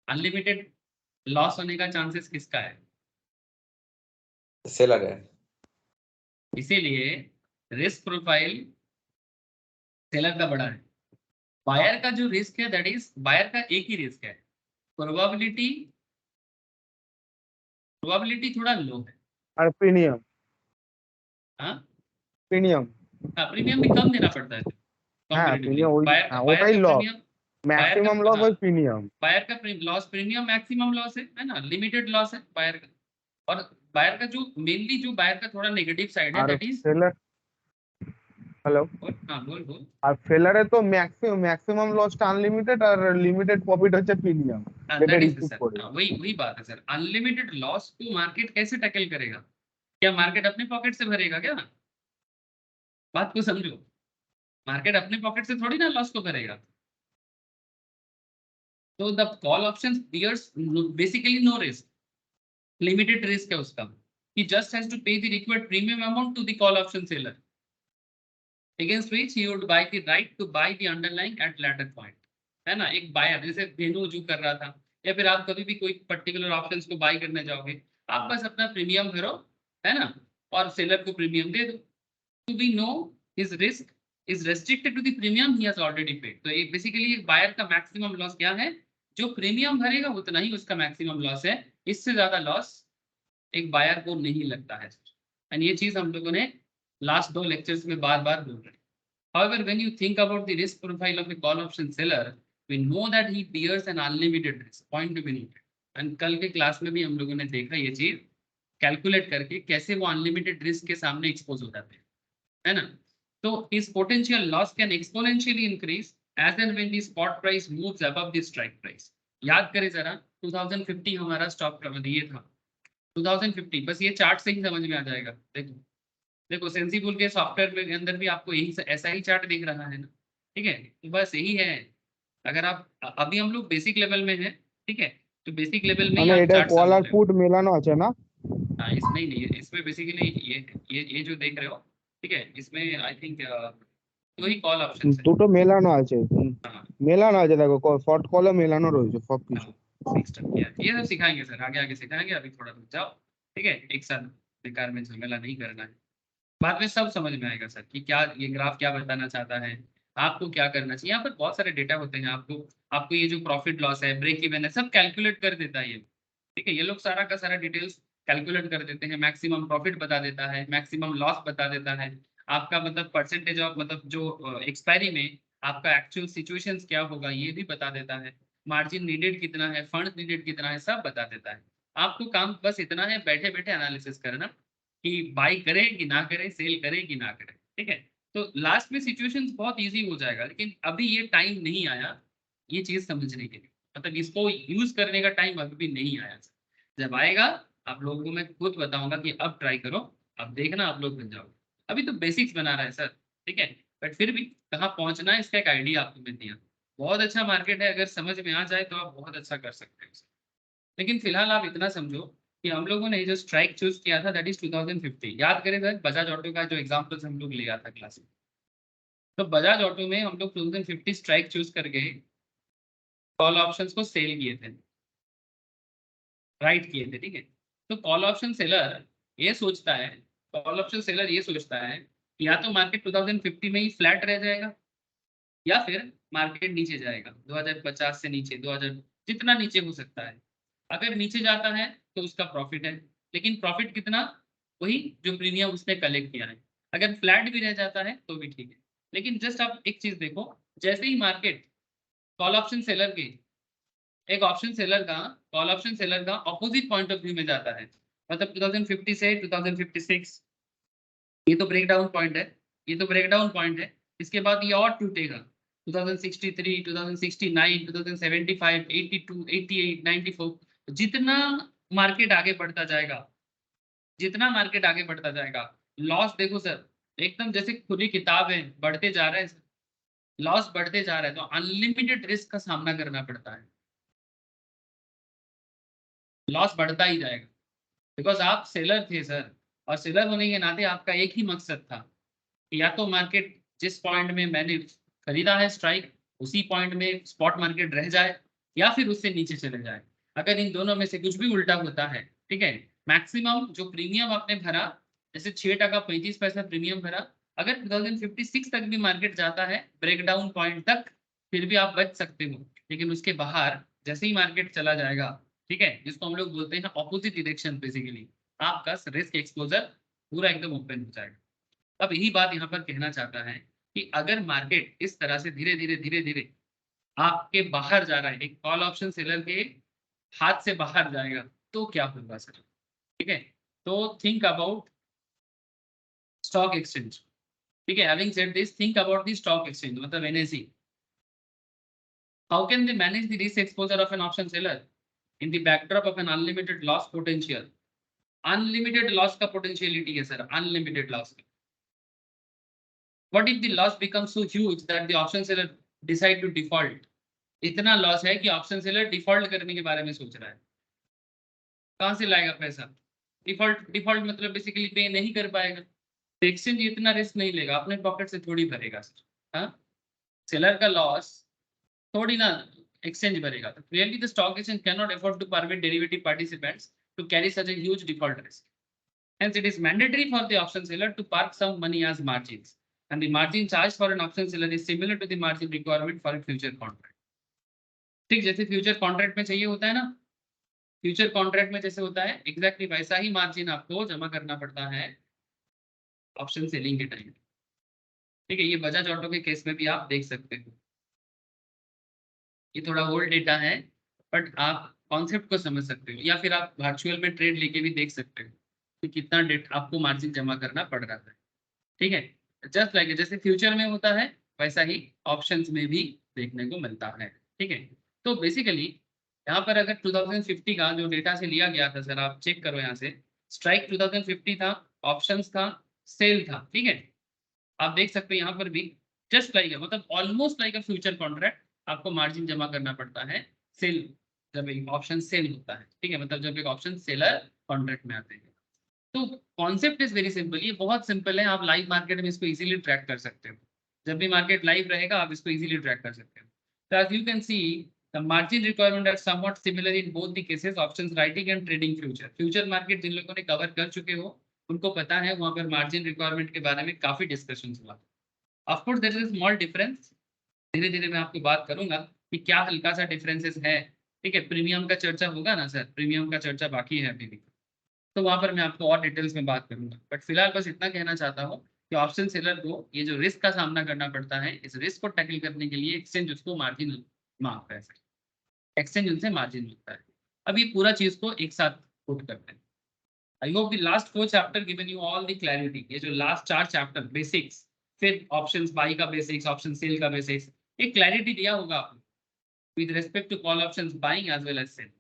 अनलिमिटेड लॉस होने का चांसेस किसका है? सेलर है। इसीलिए रिस्क प्रोफाइल सेलर का बड़ा है। बायर का जो रिस्क है दैट इज, बायर का एक ही रिस्क है, प्रोबेबिलिटी थोड़ा लो है। और प्रीमियम, हाँ प्रीमियम, प्रीमियम भी कम देना पड़ता है हाँ comparatively। प्रीमियम वही, बायर हाँ बायर ওটাই का लॉस, प्रीमियम, मैक्सिमम लॉस वही प्रीमियम। बायर का लॉस प्रीमियम मैक्सिमम लॉस है ना, लिमिटेड लॉस है बायर का। और बायर का जो मेनली जो बायर का थोड़ा नेगेटिव साइड है और दैट इज, सेलर, हेलो, हाँ बोल আর সেলারে তো ম্যাক্সিমাম লসটা আনলিমিটেড আর লিমিটেড প্রফিট হচ্ছে প্রিমিয়াম, এটা दैट इज রিসিভ सर, করে। वही बात है सर। अनलिमिटेड लॉस को मार्केट कैसे टैकल करेगा? क्या मार्केट अपने पॉकेट से भरेगा क्या? बात को समझो, मार्केट अपने पॉकेट से थोड़ी ना लॉस को करेगा। तो the call option buyers basically no risk, limited risk है उसका। he just has to pay the required premium amount to the call option seller, against which he would buy the right to buy the underlying at later point, है ना। एक buyer जैसे धेनु जो कर रहा था, या फिर आप कभी भी कोई पर्टिकुलर ऑप्शंस को बाय करने जाओगे, आप बस अपना प्रीमियम भरो, है ना, और सेलर को प्रीमियम दे दो। तो we know his risk is restricted to the premium he has already paid. तो एक बेसिकली एक बायर का मैक्सिमम लॉस क्या है, जो प्रीमियम भरेगा उतना ही उसका मैक्सिमम लॉस है, इससे ज्यादा लॉस एक बायर को नहीं लगता है। एंड ये चीज हम लोगों ने लास्ट 2 लेक्चर्स में बार बार बोल रहे हैं। However, when you think about the risk profile of a call option seller, we know that he bears an unlimited risk, point to be noted. And कल के क्लास में भी हम लोगों ने देखा ये चीज कैलकुलेट करके कैसे वो अनलिमिटेड रिस्क के सामने एक्सपोज हो जाते हैं, है ना। तो his potential loss can exponentially increase as and when the spot price moves above the strike price. याद करें जरा 2050 हमारा स्टॉप ये था 2050, बस ये चार्ट से ही समझ में आ जाएगा। देखो देखो सेंसिबल के सॉफ्टवेयर के अंदर भी आपको यही ऐसा ही चार्ट दिख रहा है ना, ठीक है। तो बस यही है, अगर आप अभी हम लोग बेसिक लेवल में है, ठीक है, तो बेसिक लेवल में ही মানে आप এটা चार्ट কল समझ আর रहे हो। পুট মেলানো আছে না? हाँ इसमें नहीं है, इसमें बेसिकली ये जो देख रहे हो, ठीक है, इसमें आई थिंक दो ही कॉल ऑप्शन है। দুটো মেলানো আছে, हाँ মেলানো আছে, দেখো শর্ট কলও মেলানো রয়েছে সবকিছু। सिस्टम किया ये सब सिखाएंगे सर, आगे आगे सिखाएंगे, अभी थोड़ा रुक जाओ, ठीक है, एक साथ बेकार में झमेला नहीं करना है। बाद में सब समझ में आएगा सर कि क्या ये ग्राफ क्या बताना चाहता है, आपको क्या करना चाहिए। यहाँ पर बहुत सारे डेटा होते हैं, आपको आपको ये जो प्रॉफिट लॉस है, ब्रेक इवन है, सब कैलकुलेट कर देता है ये, ठीक है। ये लोग सारा का सारा डिटेल्स कैलकुलेट कर देते हैं, मैक्सिमम प्रॉफिट बता देता है, मैक्सिमम लॉस बता देता है, आपका मतलब परसेंटेज ऑफ मतलब जो एक्सपायरी में आपका एक्चुअल सिचुएशंस क्या होगा ये भी बता देता है, मार्जिन नीडेड कितना है, फंड नीडेड कितना है, सब बता देता है। आपको काम बस इतना है, बैठे बैठे एनालिसिस करना कि बाई करे कि ना करे, सेल करे कि ना करे, ठीक है। तो लास्ट में सिचुएशंस बहुत इजी हो जाएगा, लेकिन अभी ये टाइम नहीं आया ये चीज समझने के लिए, मतलब इसको यूज करने का टाइम अभी भी नहीं आया। जब आएगा आप लोगों को मैं खुद बताऊंगा कि अब ट्राई करो, अब देखना आप लोग बन जाओगे। अभी तो बेसिक्स बना रहा है सर, ठीक है, बट फिर भी कहाँ पहुंचना है इसका एक आइडिया आपको मिल दिया। बहुत अच्छा मार्केट है, अगर समझ में आ जाए तो आप बहुत अच्छा कर सकते हैं। लेकिन फिलहाल आप इतना समझो कि हम लोगों ने जो स्ट्राइक चूज किया था दैट इज 2050। याद करें सर बजाज ऑटो का जो एग्जांपल्स हम लोग लिया था क्लास में, तो बजाज ऑटो में हम लोग 2050 स्ट्राइक चूज करके कॉल ऑप्शंस को सेल किए थे, राइट किए थे, ठीक है। तो कॉल ऑप्शन सेलर ये सोचता है, कॉल ऑप्शन सेलर ये सोचता है कि या तो मार्केट 2050 में ही फ्लैट रह जाएगा, या फिर मार्केट नीचे जाएगा 2050 से नीचे, 2000 जितना नीचे हो सकता है। अगर नीचे जाता है तो उसका प्रॉफिट है, लेकिन प्रॉफिट कितना, वही जो प्रीमियम उसने कलेक्ट किया है। अगर फ्लैट भी रह जाता है तो भी ठीक है। लेकिन जस्ट आप एक चीज देखो, जैसे ही मार्केट कॉल ऑप्शन सेलर के एक ऑप्शन सेलर का कॉल ऑप्शन सेलर का ऑपोजिट पॉइंट ऑफ व्यू में जाता है, मतलब 2050 से 2056, ये तो ब्रेक डाउन पॉइंट है, ये तो ब्रेक डाउन पॉइंट है। इसके बाद ये और टूटेगा 2063, 2069, 2075, 82, 88, 94। जितना मार्केट आगे बढ़ता जाएगा, जितना मार्केट आगे बढ़ता जाएगा, लॉस देखो सर एकदम जैसे खुली किताब है, बढ़ते जा रहे हैं, लॉस बढ़ते जा रहा है, तो अनलिमिटेड रिस्क का सामना करना पड़ता है, लॉस बढ़ता ही जाएगा। बिकॉज आप सेलर थे सर, और सेलर होने के नाते आपका एक ही मकसद था, या तो मार्केट जिस पॉइंट में मैंने खरीदा है स्ट्राइक उसी पॉइंट में स्पॉट मार्केट रह जाए, या फिर उससे नीचे चले जाए। अगर इन दोनों में से कुछ भी उल्टा होता है, ठीक है, मैक्सिमम जो प्रीमियम आपने भरा, जैसे 6.35 प्रीमियम भरा, अगर 2056 तक भी मार्केट जाता है ब्रेक डाउन पॉइंट तक, फिर भी आप बच सकते हो। लेकिन उसके बाहर जैसे ही मार्केट चला जाएगा, ठीक है, जिसको हम लोग बोलते हैं ऑपोजिट डायरेक्शन, बेसिकली आपका रिस्क एक्सपोजर पूरा एकदम ओपन हो जाएगा। अब यही बात यहाँ पर कहना चाहता है कि अगर मार्केट इस तरह से धीरे धीरे आपके बाहर जा रहा है, एक कॉल ऑप्शन सेलर के हाथ से बाहर जाएगा, तो क्या होगा सर, ठीक है। तो थिंक अबाउट स्टॉक एक्सचेंज, ठीक है, having said this think about the stock exchange मतलब NSE. How can they manage the risk exposure of an option seller in the backdrop of an unlimited loss potential. Unlimited loss का potentiality है sir, unlimited loss का। What if the loss become so huge that the option seller decide to default? इतना loss है कि option seller default करने के बारे में सोच रहा है। कहाँ से लाएगा पैसा? डिफॉल्ट डिफॉल्ट मतलब बेसिकली पे नहीं कर पाएगा। तो एक्सचेंज इतना रिस्क नहीं लेगा, अपने पॉकेट से थोड़ी भरेगा सर। हाँ, सेलर का लॉस थोड़ी ना एक्सचेंज भरेगा। तो clearly the stock exchange can not afford to permit derivative participants to carry such a huge default risk. Hence, it is mandatory for the option seller to park some money as margins, and the margin charged for an option seller is similar to the margin requirement for a future contract. ठीक, जैसे future contract में चाहिए होता है ना, future contract में जैसे होता है एग्जैक्टली वैसा ही मार्जिन आपको जमा करना पड़ता है ऑप्शन सेलिंग के टाइम। ठीक है, ये बजाज ऑटो के केस में भी आप देख सकते हो। ये थोड़ा ओल्ड डेटा है, बट आप कॉन्सेप्ट को समझ सकते हो, या फिर आप वर्चुअल में ट्रेड लेके भी देख सकते हो कि कितना डेट आपको मार्जिन जमा करना पड़ रहा है। ठीक है, जस्ट लाइक जैसे फ्यूचर में होता है वैसा ही ऑप्शंस में भी देखने को मिलता है। ठीक है, तो बेसिकली यहाँ पर अगर 2050 का जो डेटा से लिया गया था सर, आप चेक करो यहाँ से, स्ट्राइक 2050 था, ऑप्शंस था, सेल था। ठीक है, आप देख सकते हो यहाँ पर भी जस्ट लाइक है, मतलब almost like a future contract आपको मार्जिन जमा करना पड़ता है सेल, जब एक ऑप्शन सेल होता है। ठीक है, मतलब जब एक ऑप्शन सेलर कॉन्ट्रैक्ट में आते हैं। तो कॉन्सेप्ट इज वेरी सिंपल, ये बहुत सिंपल है। आप लाइव मार्केट में इसको इजीली ट्रैक कर सकते हो। जब भी मार्केट लाइव रहेगा आप इसको इजीली ट्रैक कर सकते हो। तो as you can see the margin requirement are somewhat similar in both the cases, options writing and trading future. Future market जिन लोगों ने कवर कर चुके हो उनको पता है, वहां पर मार्जिन रिक्वायरमेंट के बारे में काफी डिस्कशन हुआ। Of course there is a small difference, धीरे धीरे मैं आपको बात करूंगा कि क्या हल्का सा डिफरेंसेस है। ठीक है, प्रीमियम का चर्चा होगा ना सर, प्रीमियम का चर्चा बाकी है अभी भी, तो वहां पर मैं आपको और डिटेल्स में बात करूंगा। बट फिलहाल बस इतना कहना चाहता हूँ कि ऑप्शन सेलर को ये जो रिस्क का सामना करना पड़ता है, इस रिस्क को टैकल करने के लिए एक्सचेंज उसको मार्जिन मांगता है, एक्सचेंज उनसे मार्जिन मिलता है। अब ये पूरा चीज को एक साथ पुट करते हैं। I hope the last 4 chapter given you all the clarity. ये जो लास्ट 4 चैप्टर बेसिक्स, फिर ऑप्शंस बाई का बेसिक्स, ऑप्शन सेल का बेसिक्स, एक क्लैरिटी दिया होगा आपको with respect to call options buying as well as sell.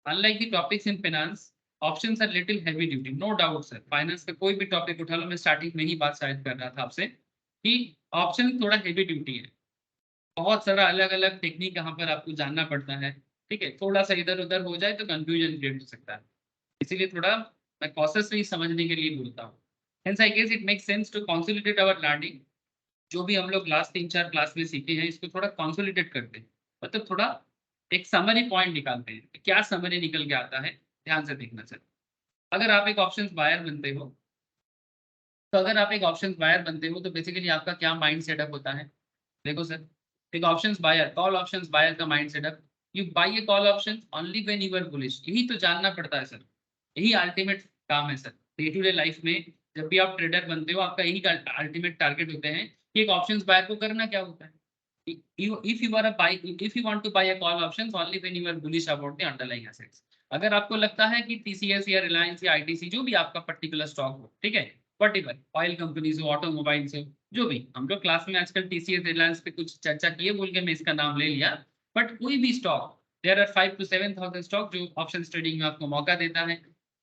Unlike the topics in finance, options are little heavy duty, no doubt sir. Finance का कोई भी topic उठा लो, मैं स्टार्टिंग में ही बात शायद कर रहा था आपसे कि ऑप्शन थोड़ा हेवी ड्यूटी है, बहुत सारा अलग अलग टेक्निक यहाँ पर आपको जानना पड़ता है। ठीक है, थोड़ा सा इधर उधर हो जाए तो कंफ्यूजन क्रिएट हो सकता है, इसीलिए थोड़ा मैं कॉन्शियसली समझने के लिए बोलता हूँ। Hence I guess it makes sense to consolidate our learning। जो भी हम लोग लास्ट 3-4 क्लास में सीखे हैं इसको थोड़ा कंसोलिडेट करते हैं, मतलब थोड़ा एक समरी पॉइंट निकालते हैं। क्या समरी निकल के आता है, ध्यान से देखना सर। अगर आप एक ऑप्शंस बायर बनते हो, तो अगर आप एक ऑप्शंस बायर बनते हो तो बेसिकली आपका क्या माइंड सेटअप होता है? देखो सर, एक options buyer, call options buyer का mind setup, you buy a call option only when you are bullish. यही तो जानना पड़ता है सर, यही अल्टीमेट काम है sir. Day to day life में जब भी आप ट्रेडर बनते हो आपका यही अल्टीमेट टारगेट होते हैं कि एक ऑप्शंस बायर को करना क्या होता है। if you are a buy, if you want to buy a call options only when you are bullish about the underlying assets। अगर आपको लगता है कि टीसीएस या रिलायंस या आईटीसी जो भी आपका पर्टिकुलर स्टॉक हो, ठीक है, वॉटेवर, ऑयल कंपनीज हो, ऑटोमोबाइल्स हो, जो भी, हम लोग क्लास में आजकल टीसीएस रिलायंस पे कुछ चर्चा किए बोल के मैं इसका नाम ले लिया, बट कोई भी stock, there are 5 to 7,000 stock जो ऑप्शन ट्रेडिंग में आपको मौका देता है।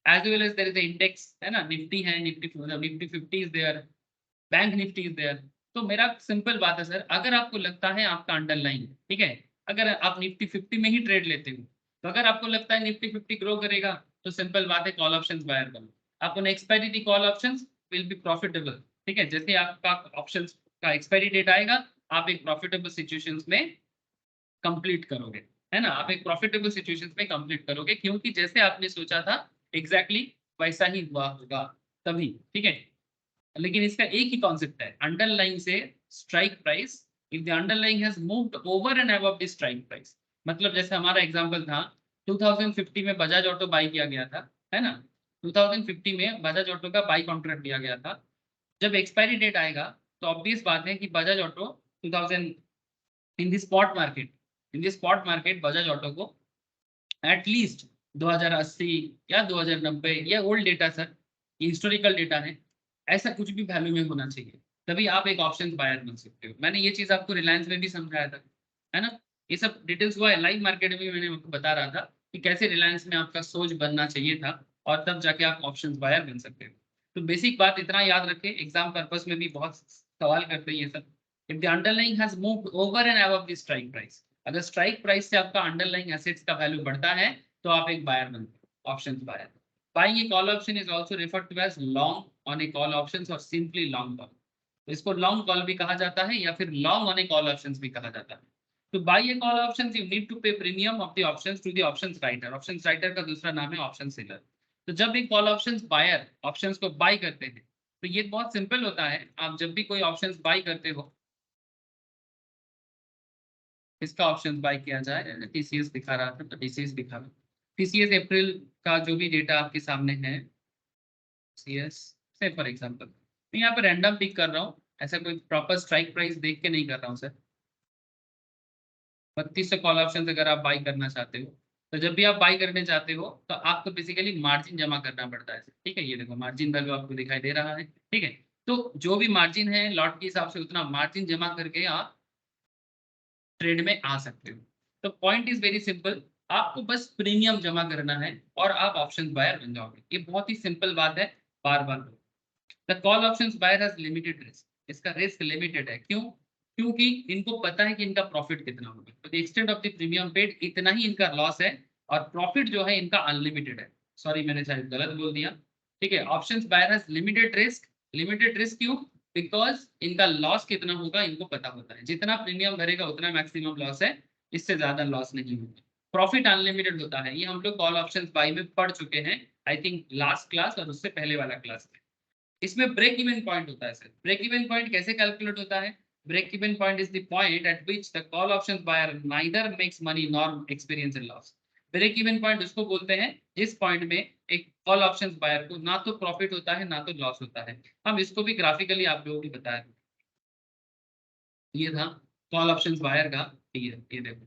As well as there is index है ना, निफ्टी है, Nifty 50 is there, bank Nifty is there. तो मेरा सिंपल बात है सर, अगर आपको लगता है आपका अंडरलाइन, ठीक है, अगर आप निफ्टी 50 में ही ट्रेड लेते हो, तो अगर आपको लगता है निफ्टी 50 ग्रो करेगा तो सिंपल बात है कॉल ऑप्शंस बायर करो। आपको expiry the call options will be profitable. ठीक है, जैसे आपका ऑप्शंस का एक्सपायरी डेट आएगा आप एक प्रॉफिटेबल सिचुएशंस में कंप्लीट करोगे, है ना, आप एक प्रॉफिटेबल सिचुएशंस में कंप्लीट करोगे, क्योंकि जैसे आपने सोचा था एग्जैक्टली वैसा ही हुआ होगा तभी। ठीक है, लेकिन इसका एक ही कॉन्सेप्ट है, अंडरलाइन से strike price, if the underline has moved over and above the strike price. मतलब जैसे हमारा एग्जांपल था 2050 में बजाज ऑटो बाई किया गया था, है ना, 2050 में बजाज ऑटो का बाई कॉन्ट्रैक्ट दिया गया था। जब एक्सपायरी डेट आएगा तो ऑब्वियस बात है कि Bajaj auto 2000 in the spot market Bajaj auto को एटलीस्ट 2080 या 2090, या ओल्ड डेटा सर, ये हिस्टोरिकल डेटा है, ऐसा कुछ भी वैल्यू में होना चाहिए, तभी आप एक ऑप्शन बायर बन सकते हो। मैंने ये चीज आपको रिलायंस में भी समझाया था, है ना, ये सब डिटेल्स हुआ है लाइव मार्केट में, मैंने आपको बता रहा था कि कैसे रिलायंस में आपका सोच बनना चाहिए था और तब जाके आप ऑप्शन बायर बन सकते हो। तो बेसिक बात इतना याद रखें, एग्जाम पर्पस में भी बहुत सवाल करते हैं ये सब। If the underlying has moved over and above the strike price, अगर स्ट्राइक प्राइस से आपका अंडरलाइंग एसेट्स का वैल्यू बढ़ता है तो आप एक बायर बनते हो, options buyer. Buying a call option is also referred to as long on a call options और सिंपली लॉन्ग कॉल। तो इसको लॉन्ग कॉल भी कहा जाता है या फिर long on a call options भी कहा जाता है। To buy a call options, you need to pay premium of the options to the options writer. Options writer का दूसरा नाम है ऑप्शन सेलर। तो जब भी कॉल ऑप्शंस बायर ऑप्शंस को बाय करते हैं तो ये बहुत सिंपल होता है। आप जब भी कोई ऑप्शंस बाय करते हो, इसका ऑप्शंस बाय किया जाए, टीसीएस दिखा रहा था तो टीसीएस दिखा रहा, टीसीएस अप्रैल का जो भी डेटा आपके सामने है, सीएस से फॉर एग्जांपल मैं यहाँ पे रैंडम पिक कर रहा हूँ, ऐसा कोई प्रॉपर स्ट्राइक प्राइस देख के नहीं कर रहा हूँ सर। 3200 कॉल ऑप्शन अगर आप बाई करना चाहते हो तो जब भी आप बाई करने चाहते हो तो आपको बेसिकली मार्जिन जमा करना पड़ता है। ठीक है, ये देखो मार्जिन वैल्यू आपको दिखाई दे रहा है। ठीक है, तो जो भी मार्जिन है लॉट के हिसाब से उतना मार्जिन जमा करके आप ट्रेड में आ सकते हो। तो पॉइंट इज वेरी सिंपल, आपको बस प्रीमियम जमा करना है और आप ऑप्शन बायर बन जाओगे। ये बहुत ही सिंपल बात है, बार बार। The call options buyer has limited risk, इसका रिस्क लिमिटेड है। क्यों? क्योंकि इनको पता है कि इनका प्रॉफिट कितना होगा, तो the extent of the premium paid इतना ही इनका लॉस है और प्रॉफिट जो है इनका अनलिमिटेड है। सॉरी मैंने शायद गलत बोल दिया। ठीक है, options buyer has limited risk. Limited risk क्यों? बिकॉज इनका लॉस कितना होगा इनको पता होता है, जितना प्रीमियम भरेगा उतना मैक्सिमम लॉस है, इससे ज्यादा लॉस नहीं होगा। प्रॉफिट अनलिमिटेड होता है, ये हम लोग कॉल ऑप्शंस बाय में पढ़ चुके हैं, आई थिंक लास्ट क्लास और उससे पहले वाला क्लास में। इसमें ब्रेक इवन पॉइंट होता है सर। ब्रेक इवन पॉइंट कैसे कैलकुलेट होता है? Break even point is the point at which the call options buyer neither makes money nor experience in loss. Break even point उसको बोलते हैं जिस पॉइंट में एक कॉल ऑप्शंस बायर को ना तो प्रॉफिट होता है ना तो लॉस होता है। हम इसको भी ग्राफिकली आप लोगों को बताया। ये था कॉल ऑप्शंस बायर का, ये देखो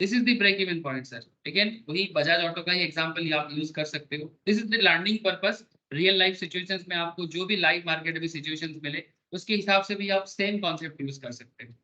this is the break even point sir. Again वही बजाज ऑटो का ही एग्जांपल आप यूज कर सकते हो। This is the learning purpose. Real life situations में आपको जो भी लाइव मार्केट में सिचुएशंस मिले उसके हिसाब से भी आप सेम कॉन्सेप्ट यूज कर सकते हो।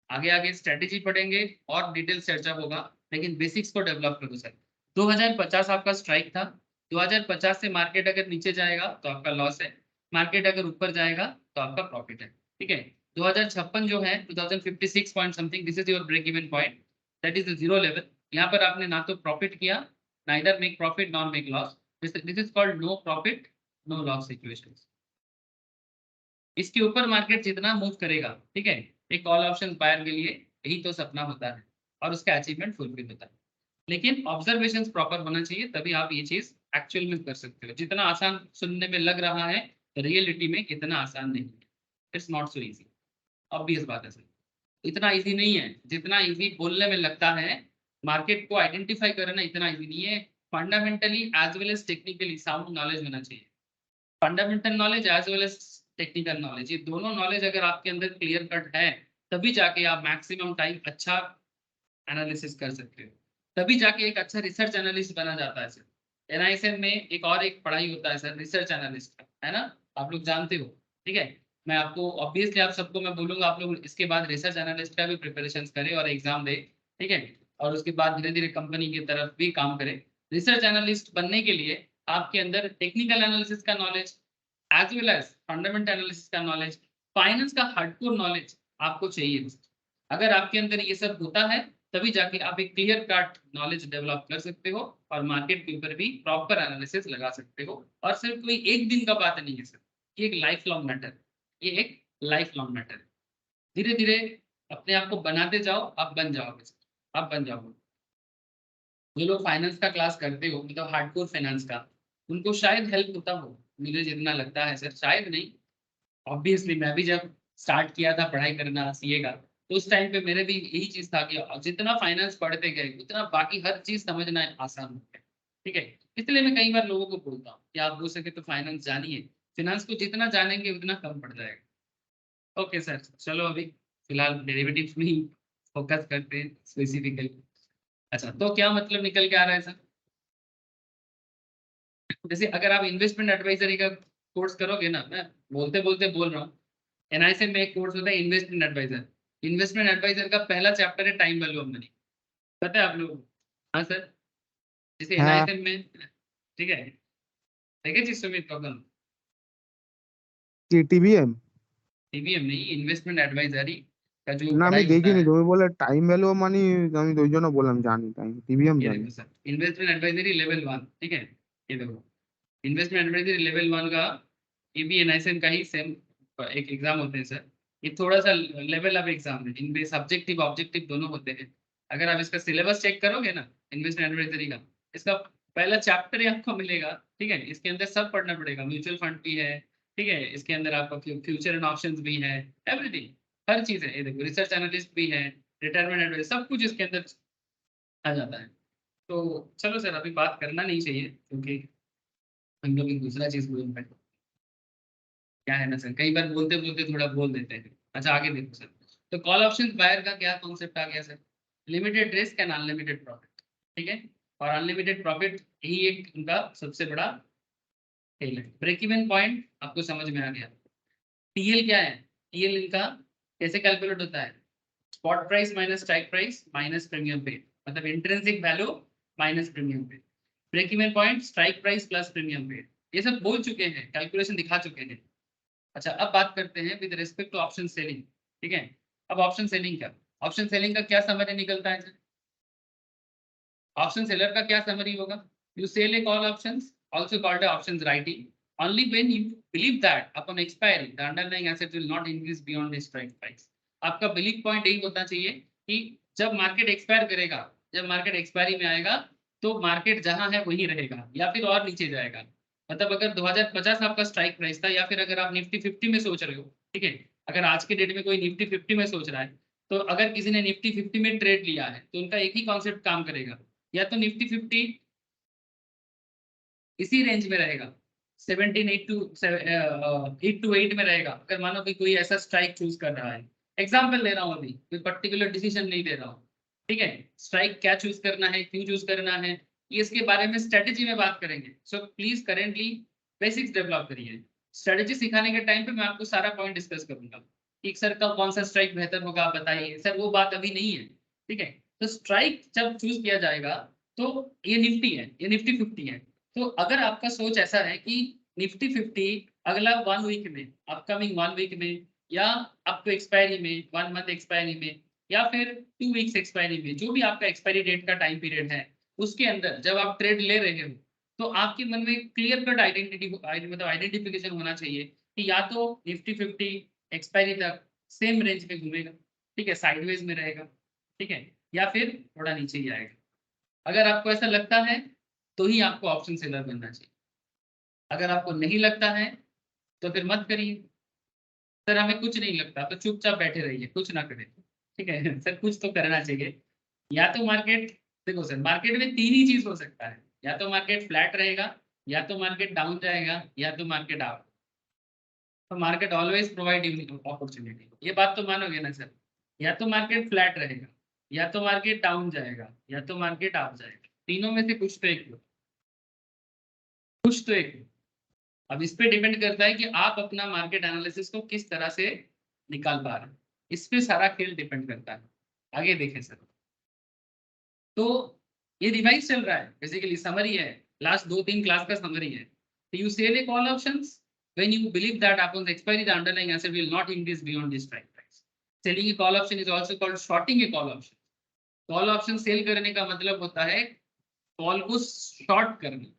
आगे आगे स्ट्रेटेजी पढ़ेंगे और डिटेल चर्चा होगा, लेकिन बेसिक्स को डेवलप करो सर। 2050 आपका स्ट्राइक था, 2050 से मार्केट अगर नीचे जाएगा तो आपका लॉस है, मार्केट अगर ऊपर जाएगा तो आपका प्रॉफिट है। ठीक है, 2056 जो है 2056 point something, this is your break even point, that is the zero level. यहाँ पर आपने ना तो प्रॉफिट किया, neither make profit nor make loss, this is called no profit no loss situations. इसके ऊपर मार्केट जितना मूव करेगा, ठीक है, एक कॉल ऑप्शन बायर के लिए यही तो सपना होता है और उसका अचीवमेंट फुलफिल होता है। लेकिन ऑब्जर्वेशंस प्रॉपर होना चाहिए, तभी आप ये चीज एक्चुअल में कर सकते हो। जितना आसान सुनने में लग रहा है रियलिटी में इतना आसान नहीं है। It's not so easy, obvious बात है सर, इतना इजी नहीं है जितना इजी बोलने में लगता है। मार्केट को आइडेंटिफाई करना इतना इजी नहीं है। Fundamentally as well as technically sound knowledge होना चाहिए। Fundamental knowledge as well as technical knowledge, ये दोनों नॉलेज अगर आपके अंदर क्लियर कट है तभी जाके आप मैक्सिमम टाइम अच्छा एनालिसिस कर सकते हो, तभी जाके एक अच्छा रिसर्च एनालिस्ट बना जाता है सर। एनआईएसएम में एक और एक पढ़ाई होता है सर रिसर्च एनालिस्ट का, है ना, आप लोग जानते हो। ठीक है, मैं आपको ऑब्वियसली आप सबको मैं बोलूंगा आप लोग इसके बाद रिसर्च एनालिस्ट का भी प्रिपरेशन करें और एग्जाम दे। ठीक है, और उसके बाद धीरे धीरे कंपनी की तरफ भी काम करें। रिसर्च एनालिस्ट बनने के लिए आपके अंदर टेक्निकल एनालिसिस का knowledge as well as fundamental analysis का नॉलेज, फाइनेंस का हार्डकोर नॉलेज आपको चाहिए। अगर आपके अंदर ये सब होता है तभी जाके आप एक क्लियर कट नॉलेज डेवलप कर सकते हो और मार्केट के ऊपर भी प्रॉपर एनालिसिस लगा सकते हो। और सिर्फ कोई एक दिन का बात नहीं है सर, ये एक लाइफ लॉन्ग मैटर, ये एक लाइफ लॉन्ग मैटर। धीरे धीरे अपने आप को बनाते जाओ, आप बन जाओगे, आप बन जाओगे। जो लोग फाइनेंस का क्लास करते हो मतलब हार्डकोर फाइनेंस का, उनको शायद हेल्प होता हो, मुझे जितना लगता है सर, शायद नहीं, ऑब्वियसली मैं भी जब स्टार्ट किया था पढ़ाई करना सीए का तो उस टाइम पे मेरे भी यही चीज था कि जितना फाइनेंस पढ़ते गए उतना बाकी हर चीज समझना आसान हो गया। ठीक है, इसलिए मैं कई बार लोगों को बोलता हूँ कि आप हो सके तो फाइनेंस जानिए, फाइनेंस को जितना जानेंगे उतना कम पड़ जाएगा। ओके सर, चलो अभी फिलहाल डेरिवेटिव्स में ही फोकस करते हैं स्पेसिफिकली। अच्छा, तो क्या मतलब निकल के आ रहा है सर? जैसे अगर आप इन्वेस्टमेंट एडवाइजरी का कोर्स करोगे ना, मैं बोलते बोलते बोल रहा हूँ, एनआईएसएम में एक कोर्स होता है इन्वेस्टमेंट एडवाइजर। इन्वेस्टमेंट एडवाइजर का पहला चैप्टर है टाइम वैल्यू ऑफ मनी, पता है आप लोगों को? हाँ सर, जैसे हाँ। एनआईएसएम में, ठीक है जी सुमित कौन? टीटीबीएम টিবিএম নেই, ইনভেস্টমেন্ট অ্যাডভাইজারি का जो না আমি पढ़ाई होता দেখিনি, है। তুমি বলে টাইম ভ্যালু মানি, আমি তো ওই জন্য বললাম জানি, টাইম টিভিএম ये জানি। देखो सर, इन्वेस्टमेंट एडवाइजरी लेवल 1, ठीक है, ये देखो इन्वेस्टमेंट एडवाइजरी लेवल 1 का, ये भी एनआईएसएम का ही सेम एक एग्जाम होते हैं सर। ये थोड़ा सा लेवल अप एग्जाम है, इनमें सब्जेक्टिव ऑब्जेक्टिव दोनों होते हैं। अगर आप इसका सिलेबस चेक करोगे ना इन्वेस्टमेंट एडवाइजरी का, इसका पहला चैप्टर ही आपको मिलेगा, ठीक है, इसके अंदर सब पढ़ना पड़ेगा, म्यूचुअल फंड भी है, ठीक है, इसके अंदर आपका फ्यूचर एंड ऑप्शंस भी है, एवरीथिंग, हर चीज है। ये देखो रिसर्च एनालिस्ट भी है, रिटायरमेंट एडवाइजर, सब कुछ इसके अंदर आ जाता है। तो चलो सर अभी बात करना नहीं चाहिए क्योंकि हम लोग एक दूसरा चीज बोल रहे हैं, क्या है ना सर, कई बार बोलते बोलते थोड़ा बोल देते हैं। अच्छा आगे देखो सर, तो कॉल ऑप्शन बायर का क्या कॉन्सेप्ट आ गया sir, limited risk and unlimited profit, ठीक है, और अनलिमिटेड प्रॉफिट ही एक उनका सबसे बड़ा खेल है। ब्रेक इवन पॉइंट आपको समझ में आ गया। टीएल क्या है, टीएल इनका कैसे कैलकुलेट होता है, spot price minus strike price minus premium paid, मतलब intrinsic value minus premium paid. Break even point strike price plus premium paid, ये सब बोल चुके हैं, कैलकुलेशन दिखा चुके हैं। अच्छा अब बात करते हैं with respect to option selling, ठीक है। अब ऑप्शन सेलिंग क्या, ऑप्शन सेलिंग का क्या समरी निकलता है, ऑप्शन सेलर का क्या समरी होगा, you sell a call options also called options writing only when you believe that upon expiry the underlying asset will not increase beyond the strike price। आपका believe point यही होना चाहिए कि जब market expire करेगा, जब market expiry में आएगा तो मार्केट जहां है वहीं रहेगा या फिर और नीचे जाएगा। मतलब अगर 2050 आपका स्ट्राइक प्राइस था, या फिर अगर आप निफ्टी 50 में सोच रहे हो, ठीक है, अगर आज के डेट में कोई निफ्टी 50 में सोच रहा है, तो अगर किसी ने निफ्टी 50 में ट्रेड लिया है तो उनका एक ही कॉन्सेप्ट काम करेगा, या तो निफ्टी 50 इसी रेंज में रहेगा, 17 8 to 8 में रहेगा। अगर मानो कि कोई ऐसा स्ट्राइक चूज कर रहा है, एग्जाम्पल ले रहा हूँ, अभी कोई पर्टिकुलर डिसीजन नहीं दे रहा हूँ, ठीक है, स्ट्राइक क्या चूज करना है, क्यों चूज करना है, ये इसके बारे में स्ट्रेटेजी में बात करेंगे। So please currently basics develop करिए। स्ट्रेटेजी सिखाने के टाइम पे मैं आपको सारा पॉइंट डिस्कस करूंगा कि सर कब कौन सा स्ट्राइक बेहतर होगा आप बताइए, सर वो बात अभी नहीं है, ठीक है। तो स्ट्राइक जब चूज किया जाएगा तो ये निफ्टी है, ये निफ्टी 50 है। तो अगर आपका सोच ऐसा है कि निफ्टी 50 अगला 1 वीक में, अपकमिंग 1 वीक में, या अप टू एक्सपायरी में, 1 मंथ एक्सपायरी में, या फिर 2 वीक्स एक्सपायरी में, जो भी आपका एक्सपायरी डेट का टाइम पीरियड है उसके अंदर जब आप ट्रेड ले रहे हो, तो आपके मन में क्लियर कट आइडेंटिटी मतलब आइडेंटिफिकेशन होना चाहिए कि या तो निफ्टी 50 एक्सपायरी तक सेम रेंज में घूमेगा, ठीक है, साइडवेज में रहेगा, ठीक है, या फिर थोड़ा नीचे ही आएगा। अगर आपको ऐसा लगता है तो ही आपको ऑप्शन सेलर बनना चाहिए। अगर आपको नहीं लगता है तो फिर मत करिए। सर हमें कुछ नहीं लगता तो चुपचाप बैठे रहिए, कुछ ना करें, ठीक है। सर कुछ तो करना चाहिए। या तो मार्केट, देखो सर मार्केट में तीन ही चीज हो सकता है, या तो मार्केट फ्लैट रहेगा, या तो मार्केट डाउन जाएगा, या तो मार्केट अप। तो मार्केट ऑलवेज प्रोवाइड अपॉर्चुनिटी, ये बात तो मानोगे ना सर। या तो मार्केट फ्लैट रहेगा, या तो मार्केट डाउन जाएगा, या तो मार्केट अप जाएगा, तीनों में से कुछ तो एक लो, कुछ तो एक लो। अब इस पे डिपेंड करता है कि आप अपना मार्केट एनालिसिस को किस तरह से निकाल पा रहे हैं, इस पे सारा खेल डिपेंड करता है। आगे देखें सर, तो ये रिवाइज चल रहा है, बेसिकली समरी है, लास्ट 2-3 क्लास का समरी है। तो you sell a call options when you believe that upon the expiry the underlying asset will not increase beyond the strike price। selling a call option is also called shorting a call option। Call option sell करने का मतलब होता है call को short करना,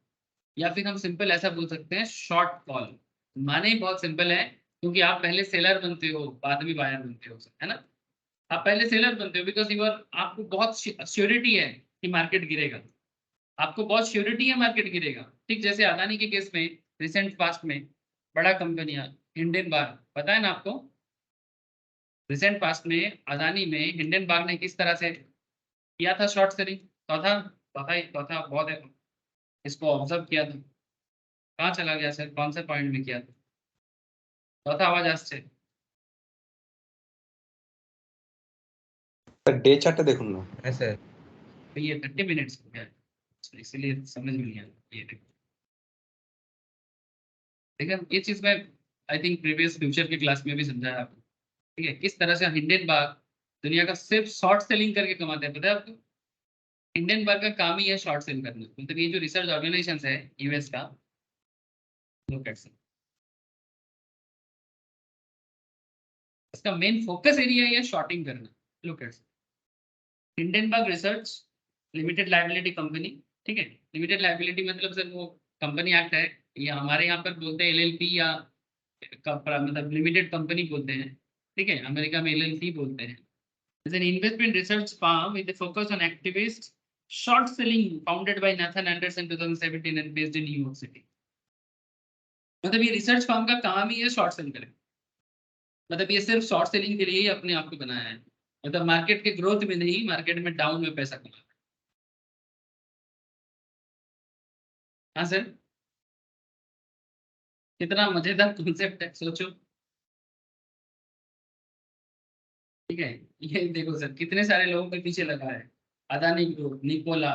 या फिर हम सिंपल ऐसा बोल सकते हैं शॉर्ट कॉल। माने ही बहुत सिंपल है, क्योंकि आप पहले सेलर बनते हो बाद में बायर बनते हो, है ना। आप पहले सेलर बनते हो बिकॉज यू आर, आपको बहुत श्योरिटी है कि मार्केट गिरेगा, आपको बहुत श्योरिटी है मार्केट गिरेगा। ठीक जैसे अदानी के केस में रिसेंट पास्ट में बड़ा कंपनियां, हिंडनबर्ग पता है ना आपको, रिसेंट पास्ट में अदानी में हिंडनबर्ग ने किस तरह से किया था शॉर्ट सेलिंग, चौथा बहुत है, इसको ऑब्जर्व किया था। कहाँ चला गया सर, कौन से पॉइंट में किया था, चौथा आवाज আসছে। डे चार्ट देखুন না ऐसे तो ये 30 मिनट्स हो गया है, इसलिए समझ में नहीं आया। ये देखिए ये चीज मैं आई थिंक प्रीवियस फ्यूचर के क्लास में भी समझाया आपको, ठीक है, किस तरह से हिंडनबर्ग दुनिया का सिर्फ शॉर्ट सेलिंग करके कमाते हैं, पता है आपको। हिंडनबर्ग का काम ही है शॉर्ट सेल करना, मतलब ये जो रिसर्च ऑर्गेनाइजेशन है यूएस का, लोग कैसे इसका मेन फोकस एरिया है शॉर्टिंग करना। Look at Hindenburg research limited liability company, ठीक है। लिमिटेड लायबिलिटी मतलब सर वो कंपनी एक्ट है, या हमारे यहाँ पर बोलते हैं LLP या मतलब लिमिटेड कंपनी बोलते हैं, ठीक है। अमेरिका में LLC बोलते हैं। It's an investment research firm with a focus on activist short selling, founded by Nathan Anderson 2017 and based in New York City. मतलब ये रिसर्च फर्म का काम ही है शॉर्ट सेल करें, मतलब ये सिर्फ शॉर्ट सेलिंग के लिए ही अपने आप को बनाया है, मतलब मार्केट के ग्रोथ में नहीं, मार्केट में डाउन में पैसा कमाना। हाँ सर, कितना मजेदार कॉन्सेप्ट है, सोचो। ठीक है, ये देखो सर कितने सारे लोगों के पीछे लगा है, अदानी ग्रुप, निकोला,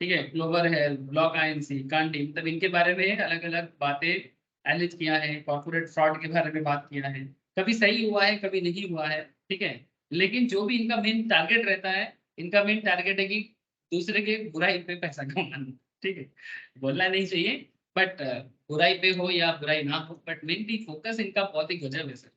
ठीक है, global health, block INC, Kandi, मतलब इनके बारे में अलग अलग बातें एनालिज किया है, कॉर्पोरेट फ्रॉड के बारे में बात किया है, कभी सही हुआ है कभी नहीं हुआ है, ठीक है। लेकिन जो भी इनका मेन टारगेट रहता है, इनका मेन टारगेट है कि दूसरे के बुराई पे पैसा कमाना, ठीक है। बोलना नहीं चाहिए, बट बुराई पे हो या बुराई ना हो, बट मेनली फोकस इनका बहुत ही गजब है सर।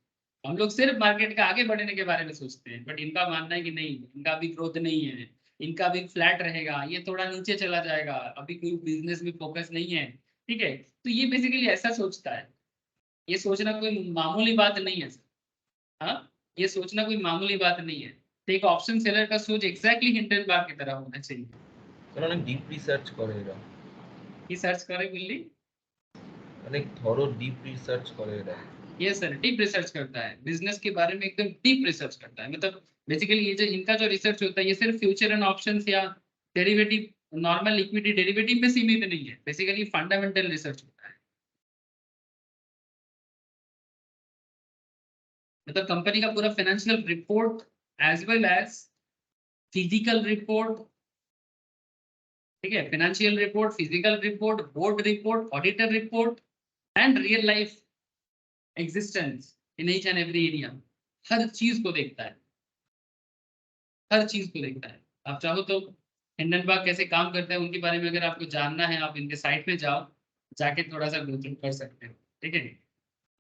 हम लोग सिर्फ मार्केट का आगे बढ़ने के बारे में सोचते हैं, बट इनका मानना है कि नहीं, इनका भी ग्रोथ नहीं है, इनका भी फ्लैट रहेगा, ये थोड़ा नीचे चला जाएगा, अभी कोई बिजनेस में फोकस नहीं है, ठीक है। तो ये बेसिकली ऐसा सोचता है, ये सोचना कोई मामूली बात नहीं है सर। हाँ, ये सोचना कोई मामूली बात नहीं है। तो एक ऑप्शन सेलर का सोच एग्जैक्टली हिंडनबर्ग की तरह होना चाहिए। অনেক ডিপ রিসার্চ করে এরা, ये सर्च करे बिल्ली, অনেক থরো ডিপ রিসার্চ করে এরা। ये सर डीप रिसर्च करता है, बिजनेस के बारे में एकदम डीप रिसर्च करता है। मतलब बेसिकली ये जो इनका जो रिसर्च होता है, ये सिर्फ फ्यूचर एंड ऑप्शंस या डेरिवेटिव, नॉर्मल इक्विटी डेरिवेटिव में सीमित नहीं है, बेसिकली फंडामेंटल रिसर्च होता है। मतलब कंपनी का पूरा financial report as well as physical report, ठीक है, financial report, physical report, board report, auditor report and real life existence in each and every area, हर चीज को देखता है, हर चीज को देखता है। आप चाहो तो हिंडनबर्ग कैसे काम करते हैं उनके बारे में अगर आपको जानना है, आप इनके साइट पे जाओ, जाके थोड़ा सा गो थ्रू कर सकते हो, ठीक है।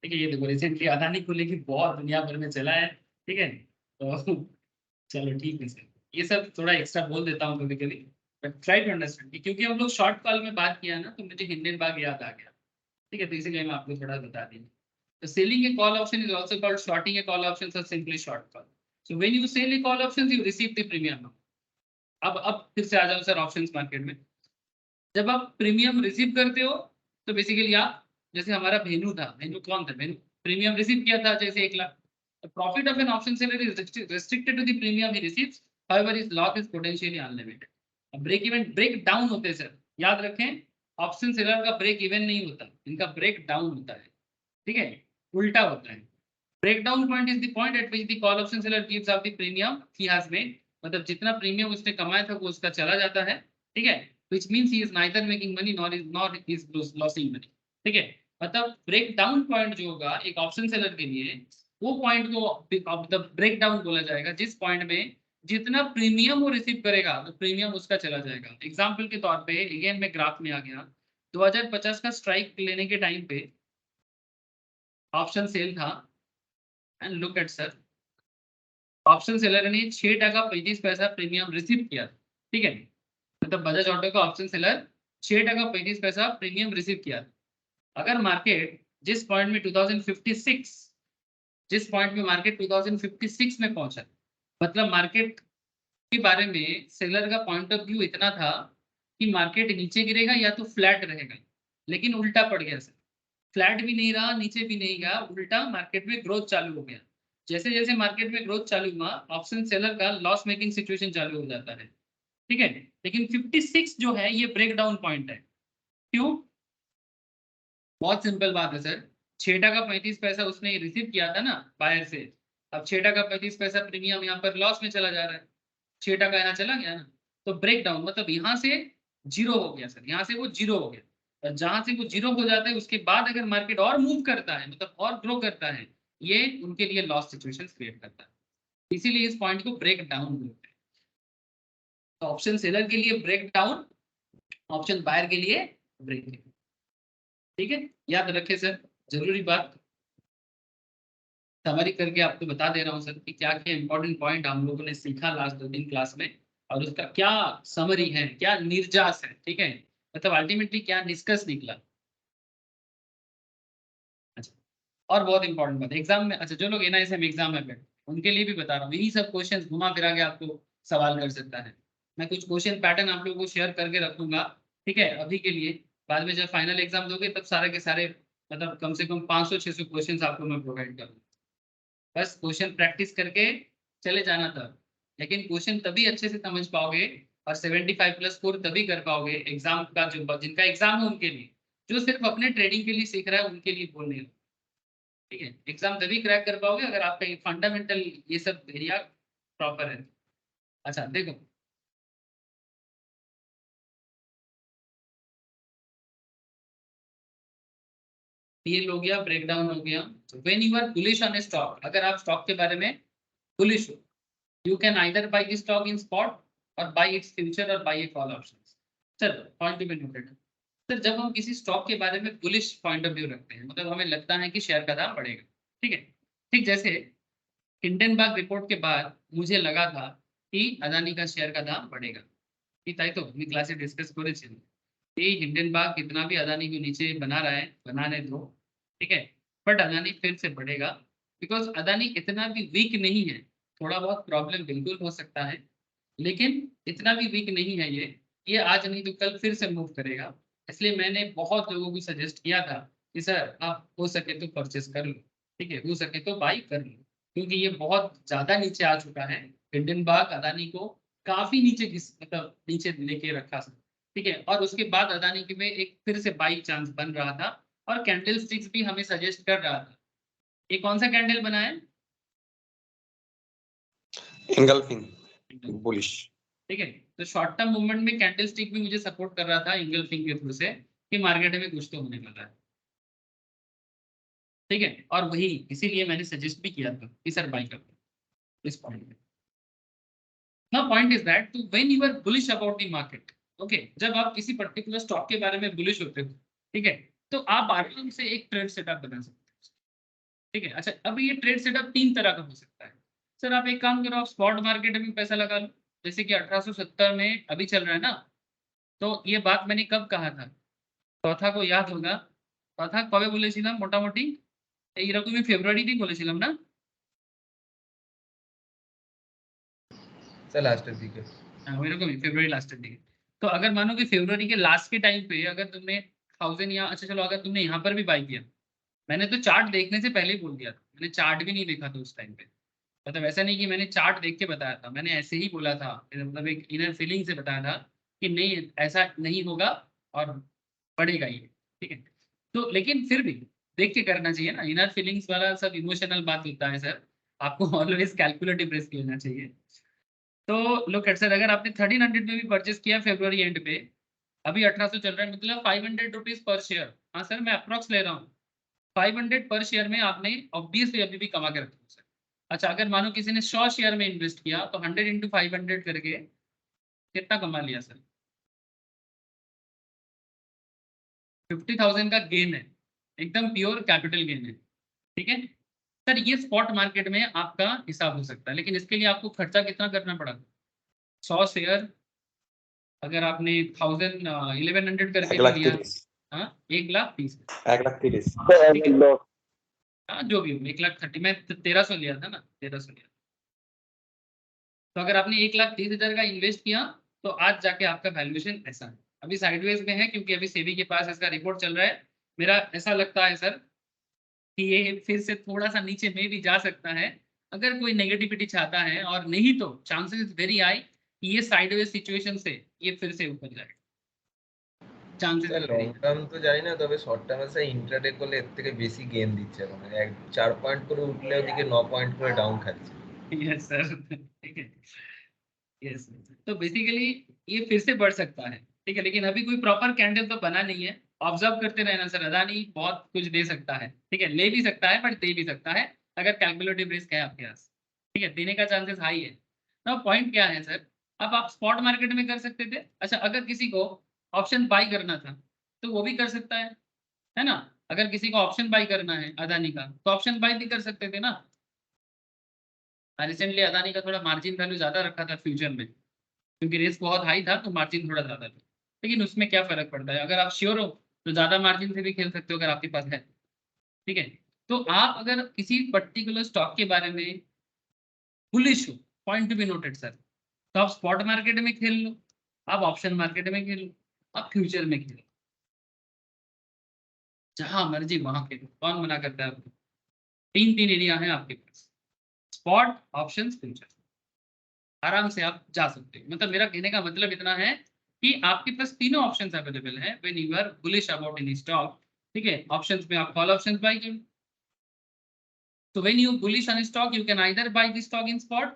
ठीक है, ये देखो रिसेंटली अदानी को लेके बहुत दुनिया भर में चला है, ठीक है। तो चलो ठीक है सर, ये सब थोड़ा एक्स्ट्रा बोल देता हूँ कभी कभी, बट ट्राई टू अंडरस्टैंड, क्योंकि हम लोग शॉर्ट कॉल में बात किया ना, तो मुझे हिंडनबर्ग याद आ गया, ठीक है। तो इसीलिए मैं आपको थोड़ा बता दिया। तो selling a call option is also called shorting a call options or simply short call. So when you sell a call options, you receive the premium. अब फिर से आ जाओ सर ऑप्शंस मार्केट में। जब आप प्रीमियम रिसीव करते हो, तो बेसिकली आप, जैसे हमारा भेनू था, भेनू कौन था, भेनू प्रीमियम रिसीव किया था जैसे 1 lakh, profit of an option seller is restricted to the premium he receives, however his loss is potentially unlimited. Break even, break down होते हैं सर, याद रखें, ऑप्शन सेलर का ब्रेक इवन नहीं होता, इनका ब्रेक डाउन होता है, ठीक है, उल्टा होता है। Breakdown point is the point at which the call option seller gives up the premium he has made, मतलब जितना प्रीमियम उसने कमाया था वो उसका चला जाता है, ठीक है। Which means he is neither making money nor is losing money, ठीक है। मतलब ब्रेक डाउन पॉइंट जो होगा एक ऑप्शन सेलर के लिए, वो पॉइंट को ब्रेक डाउन बोला जाएगा, जिस पॉइंट में जितना प्रीमियम वो रिसीव करेगा वो प्रीमियम उसका चला जाएगा। एग्जाम्पल के तौर पे अगेन मैं ग्राफ में आ गया, 2050 का स्ट्राइक लेने के टाइम पे ऑप्शन सेल था, and look at sir, option seller ने 6.35 प्रीमियम रिसीव किया, ठीक है। मतलब बजाज ऑटो का ऑप्शन सेलर 6.35 प्रीमियम रिसीव किया। अगर मार्केट जिस पॉइंट में 2056, जिस पॉइंट में मार्केट 2056 में पहुंचा, मतलब मार्केट के बारे में सेलर का पॉइंट ऑफ व्यू इतना था कि मार्केट नीचे गिरेगा या तो फ्लैट रहेगा, लेकिन उल्टा पड़ गया सर, फ्लैट भी नहीं रहा, नीचे भी नहीं गया, उल्टा मार्केट में ग्रोथ चालू हो गया। जैसे जैसे मार्केट में ग्रोथ चालू हुआ, ऑप्शन सेलर का लॉस मेकिंग सिचुएशन चालू हो जाता है, ठीक है। लेकिन 56 जो है ये ब्रेक डाउन पॉइंट है। क्यों? बहुत सिंपल बात है सर, 6.35 उसने रिसीव किया था ना बायर से, अब 6.35 प्रीमियम यहाँ पर लॉस में चला जा रहा है, 6 यहाँ चला गया ना, तो ब्रेक डाउन मतलब यहाँ से जीरो हो गया सर, यहाँ से वो जीरो हो गया। और जहां से वो जीरो हो जाता है उसके बाद अगर मार्केट और मूव करता है, मतलब और ग्रो करता है, ये उनके लिए लॉस सिचुएशन क्रिएट करता है, इसीलिए इस पॉइंट को ब्रेक डाउन बोलते हैं। तो ऑप्शन सेलर के लिए ब्रेक डाउन, ऑप्शन बायर के लिए ब्रेक, ठीक है, याद रखें सर, जरूरी बात। समरी करके आपको बता दे रहा हूँ सर कि क्या क्या इंपॉर्टेंट पॉइंट हम लोगों ने सीखा लास्ट 2 दिन क्लास में, और उसका क्या समरी है, क्या निर्जास है, ठीक है, मतलब अल्टीमेटली क्या निष्कर्ष निकला। अच्छा, और बहुत इंपॉर्टेंट बात एग्जाम में, अच्छा जो लोग NISM एग्जाम में बैठे उनके लिए भी बता रहा हूँ, यही सब क्वेश्चन घुमा फिरा के आपको सवाल कर सकता है। मैं कुछ क्वेश्चन पैटर्न आप लोगों को शेयर करके रखूंगा, ठीक है, अभी के लिए। बाद में जब फाइनल एग्जाम दोगे तब सारे के सारे मतलब कम से कम 500-600 क्वेश्चन आपको मैं प्रोवाइड करूँगा। बस क्वेश्चन प्रैक्टिस करके चले जाना था, लेकिन क्वेश्चन तभी अच्छे से समझ पाओगे और 75+ स्कोर तभी कर पाओगे एग्जाम का, जो जिनका एग्जाम है उनके लिए, जो सिर्फ अपने ट्रेडिंग के लिए सीख रहा है उनके लिए बोल नहीं रहा, ठीक है। एग्जाम तभी क्रैक कर पाओगे अगर आपका ये फंडामेंटल ये सब एरिया प्रॉपर है। अच्छा देखो, ये हो गया, ब्रेकडाउन हो गया। When you are bullish on a stock, अगर आप स्टॉक के बारे में बुलिश हो, you can either buy the stock in spot or buy its future or buy a call options। चलो point to be noted. Sir जब हम किसी स्टॉक के बारे में बुलिश पॉइंट ऑफ व्यू रखते हैं, मतलब हमें लगता है कि शेयर का दाम बढ़ेगा, ठीक है, ठीक जैसे हिंडनबर्ग रिपोर्ट के बाद मुझे लगा था कि अदानी का शेयर का दाम बढ़ेगा, ठीक है, तो मैं क्लासे डिस्कस करेছিলাম कि हिंडनबर्ग कितना भी अदानी को नीचे बना रहा है, बनाने दो, ठीक है, बट अदानी फिर से बढ़ेगा, बिकॉज अदानी इतना भी वीक नहीं है। थोड़ा बहुत प्रॉब्लम बिल्कुल हो सकता है, लेकिन इतना भी वीक नहीं है ये आज नहीं तो कल फिर से मूव करेगा। इसलिए मैंने बहुत लोगों को सजेस्ट किया था कि सर आप हो सके तो परचेस कर लो, ठीक है, हो सके तो बाई कर लो, क्योंकि ये बहुत ज्यादा नीचे आ चुका है। हिंडनबर्ग अदानी को काफी नीचे मतलब नीचे लेके रखा, ठीक है, और उसके बाद अदानी के में एक फिर से बाई चांस बन रहा था, और कैंडल स्टिक्स भी हमें सजेस्ट कर रहा था। ये कौन सा कैंडल बना है? एंगल्फिंग बुलिश, ठीक है, तो शॉर्ट टर्म मूवमेंट में कैंडल स्टिक भी मुझे सपोर्ट कर रहा था एंगल्फिंग के थ्रू से कि मार्केट में कुछ तो होने वाला है, ठीक है, और वही इसीलिए मैंने सजेस्ट भी किया था कि सर बाई कर दो इस पॉइंट में। Now point is that two when you are bullish about the market, okay, जब आप किसी पर्टिकुलर स्टॉक के बारे में बुलिश होते हो, ठीक है, तो आप आराम से एक ट्रेड सेटअप बना सकते हो, ठीक है। अच्छा अब ये ट्रेड सेटअप 3 तरह का हो सकता है। सर आप एक काम करो, आप स्पॉट मार्केट में पैसा लगा लो, जैसे कि 1870 में अभी चल रहा है ना, तो ये बात मैंने कब कहा था, चौथा को याद होगा, चौथा कब বলেছিলাম মোটামুটি এইরকমই ফেব্রুয়ারিতেই বলেছিলাম না? স্যার লাস্টের দিকে। हाँ ওইরকমই ফেব্রুয়ারি लास्टेর दिखे। तो अगर मानो कि फरवरी के लास्ट के टाइम पे अगर तुमने 1000 या अच्छा चलो अगर तुमने यहाँ पर भी बाई किया, मैंने तो चार्ट देखने से पहले ही बोल दिया था, मैंने चार्ट भी नहीं देखा था उस टाइम पे, मतलब ऐसा नहीं कि मैंने चार्ट देख के बताया था, मैंने ऐसे ही बोला था, मतलब एक इनर फीलिंग से बताया था कि नहीं ऐसा नहीं होगा और बढ़ेगा ये, ठीक है। तो लेकिन फिर भी देख के करना चाहिए ना, इनर फीलिंग्स वाला सब इमोशनल बात होता है सर, आपको ऑलवेज कैलकुलेटिव रिस्क लेना चाहिए। तो लुक एट सर, अगर आपने 1300 में भी परचेस किया फरवरी एंड पे, अभी 1800 चल रहा है, मतलब 500 रुपीज पर शेयर, हाँ सर मैं अप्रॉक्स ले रहा हूँ, 500 पर शेयर में आपने ऑब्वियसली अभी भी कमा के रखा है सर। अच्छा अगर मानो किसी ने 100 शेयर में इन्वेस्ट किया तो 100 इंटू 500 करके कितना कमा लिया सर? 50,000 का गेन है, एकदम प्योर कैपिटल गेन है, ठीक है। सर ये स्पॉट मार्केट में आपका हिसाब हो सकता है, लेकिन इसके लिए आपको खर्चा कितना करना पड़ा? 100 शेयर अगर आपने 1100 करके भी लिया, 1,30,000, हाँ 1,30,000, 1,30,000 ठीक है, तो हाँ जो भी हो 1,30,000, मैं 1300 लिया था ना, 1300 लिया। तो अगर आपने 1,30,000 का इन्वेस्ट किया तो आज जाके आपका वैल्यूएशन ऐसा है, अभी साइडवेज में है क्योंकि अभी सेबी के पास इसका रिपोर्ट चल रहा है। मेरा ऐसा लगता है सर कि ये फिर से थोड़ा सा नीचे में भी जा सकता है अगर कोई नेगेटिविटी चाहता है, और नहीं तो चांसेस इज वेरी हाई कि ये साइडवेज सिचुएशन से ये फिर से ऊपर जाएगा, chances sir is long very term তো জানি না, তবে শর্ট টার্মে স্যার ইন্ট্রাডে করলে এর থেকে বেশি গেইন দিচ্ছে এখন, 4 পয়েন্ট করে উঠলে ওদিকে 9 পয়েন্ট করে ডাউন খাচ্ছে। यस सर, ठीक है, यस। तो बेसिकली ये फिर से बढ़ सकता है, ठीक है, लेकिन अभी कोई प्रॉपर कैंडल तो बना नहीं है, ऑब्जर्व करते रहना सर, अदानी बहुत कुछ दे सकता है, ठीक है, ले भी सकता है बट दे भी सकता है अगर कैलकुलेटिव रिस्क है आपके पास, ठीक है, देने का चांसेस हाई है ना। पॉइंट क्या है सर, अब आप स्पॉट मार्केट में कर सकते थे, अच्छा अगर किसी को ऑप्शन बाई करना था तो वो भी कर सकता है ना, अगर किसी को ऑप्शन बाई करना है अदानी का तो ऑप्शन बाई भी कर सकते थे ना, रिसेंटली अदानी का थोड़ा मार्जिन वैल्यू ज्यादा रखा था फ्यूचर में, क्योंकि रिस्क बहुत हाई था तो मार्जिन थोड़ा ज्यादा था। लेकिन उसमें क्या फर्क पड़ता है, अगर आप श्योर हो तो ज्यादा मार्जिन से भी खेल सकते हो अगर आपके पास है। ठीक है, तो आप अगर किसी पर्टिकुलर स्टॉक के बारे में बुलिश हो, point to be noted sir, तो आप स्पॉट मार्केट में खेल लो, आप ऑप्शन मार्केट में खेलो, आप फ्यूचर में खेलो, जहां मर्जी वहां खेलो, कौन मना करता है आपको। तीन एरिया है आपके पास, स्पॉट, ऑप्शन, फ्यूचर, आराम से आप जा सकते हो। मतलब मेरा कहने का मतलब इतना है कि आपके पास तीनों ऑप्शंस अवेलेबल हैं when you are bullish about any stock. ठीक है, ऑप्शंस में आप कॉल ऑप्शंस बाय करो, so when you bullish on a stock you can either buy the stock in spot,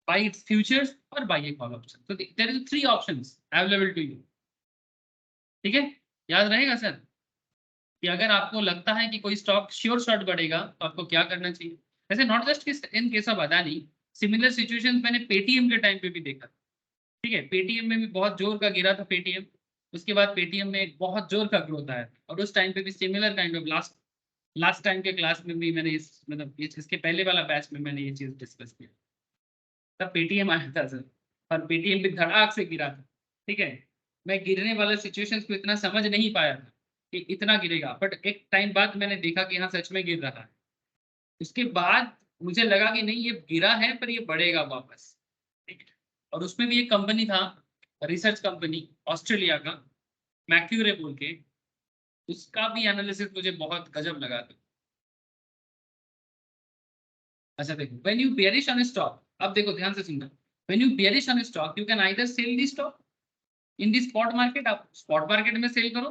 buy its futures or buy a call option. So there is three options available to you. ठीक है, याद रहेगा sir कि अगर आपको लगता है कि कोई स्टॉक श्योर शॉर्ट बढ़ेगा तो आपको क्या करना चाहिए। वैसे not just in case of Adani, similar situations मैंने पेटीएम के टाइम पे भी देखा। ठीक है, पेटीएम में भी बहुत जोर का गिरा था पेटीएम, उसके बाद पेटीएम में एक बहुत जोर का ग्रोथ आया और उस टाइम पे भी similar kind of last time के क्लास में भी मैंने इस मतलब इसके पहले वाला बैच में मैंने ये चीज डिस्कस किया। तब पेटीएम आया था सर और पेटीएम भी धड़ाक से गिरा था। ठीक है, मैं गिरने वाले सिचुएशंस को इतना समझ नहीं पाया था कि इतना गिरेगा, बट एक टाइम बाद मैंने देखा कि हाँ सच में गिर रहा है। उसके बाद मुझे लगा कि नहीं ये गिरा है पर ये बढ़ेगा वापस। ठीक है, और उसमें भी एक कंपनी था, रिसर्च कंपनी ऑस्ट्रेलिया का, मैक्यूरे बोल के, उसका भी एनालिसिस मुझे बहुत गजब लगा था। अच्छा देखो, when you bearish on stock, अब देखो ध्यान से सुनना, when you bearish on stock you can either sell the stock in the spot market, आप स्पॉट मार्केट में सेल करो,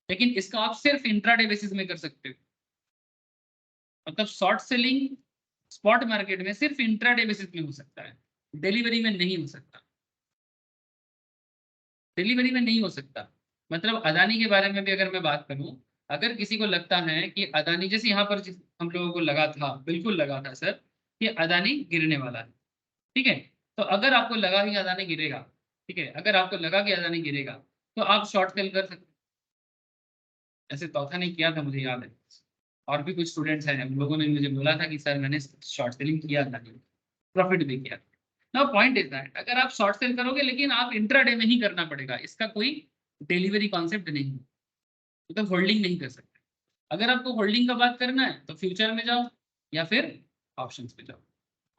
लेकिन इसका आप सिर्फ इंट्राडे बेसिस में कर सकते हो। मतलब शॉर्ट सेलिंग स्पॉट मार्केट में सिर्फ इंट्राडे बेसिस में हो सकता है, डिलीवरी में नहीं हो सकता, डिलीवरी में नहीं हो सकता। मतलब अदानी के बारे में भी अगर मैं बात करूं, अगर किसी को लगता है कि अदानी, जैसे यहाँ पर हम लोगों को लगा था, बिल्कुल लगा था सर कि अदानी गिरने वाला है। ठीक है, तो अगर आपको लगा कि अदानी गिरेगा, ठीक है, अगर आपको लगा कि अदानी गिरेगा तो आप शॉर्ट सेल कर सकते। ऐसे तौथा नहीं किया था मुझे याद है, और भी कुछ स्टूडेंट्स हैं, उन लोगों ने मुझे बोला था कि सर मैंने शॉर्ट सेलिंग किया था, प्रॉफिट भी किया। नाउ पॉइंट इज दैट अगर आप शॉर्ट सेल करोगे लेकिन आप इंट्राडे में ही करना पड़ेगा, इसका कोई डिलीवरी कॉन्सेप्ट नहीं है, मतलब होल्डिंग नहीं कर सकते। अगर आपको होल्डिंग का बात करना है तो फ्यूचर में जाओ या फिर ऑप्शंस पे जाओ।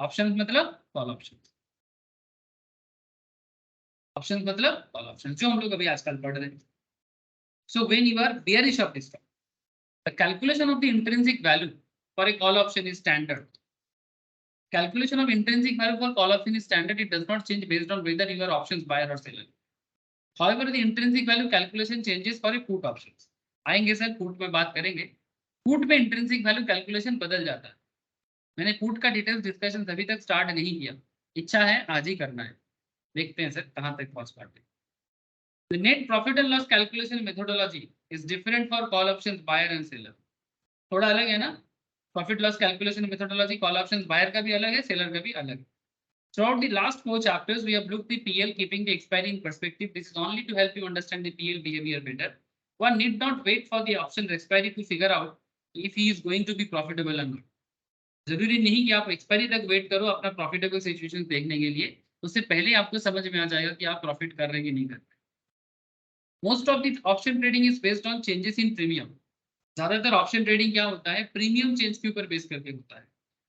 ऑप्शंस मतलब कॉल ऑप्शंस, ऑप्शंस मतलब कॉल ऑप्शंस, जो हम लोग अभी आजकल पढ़ रहे हैं। So when you are bearish of this, the calculation of the intrinsic value for a call option is standard. Calculation of intrinsic value for call option is standard. It does not change based on whether you are options buyer or seller. However, the intrinsic value calculation changes for a put options. आएंगे sir put में बात करेंगे, put में intrinsic value calculation बदल जाता है। मैंने put का डिटेल्स डिस्कशन अभी तक स्टार्ट नहीं किया, इच्छा है आज ही करना है, देखते हैं सर कहां तक पहुंच पाते हैं। The net profit and loss calculation methodology is different for call options buyer and seller. थोड़ा अलग है ना, profit loss calculation methodology call options buyer का भी अलग है, सेलर का भी अलग है। Throughout the last 4 chapters, we have looked the PL keeping the expiry in perspective. This is only to help you understand the PL behavior better. One need not wait for the option expiry to figure out if he is going to be profitable or not. जरूरी नहीं कि आप expiry तक wait करो अपना profitable situation देखने के लिए, उससे पहले आपको समझ में आ जाएगा कि आप प्रॉफिट कर रहे हैं कि नहीं कर रहे। Most of the option trading is based on changes in premium. ज्यादातर ऑप्शन ट्रेडिंग क्या होता है, प्रीमियम चेंज के ऊपर बेस करके होता है।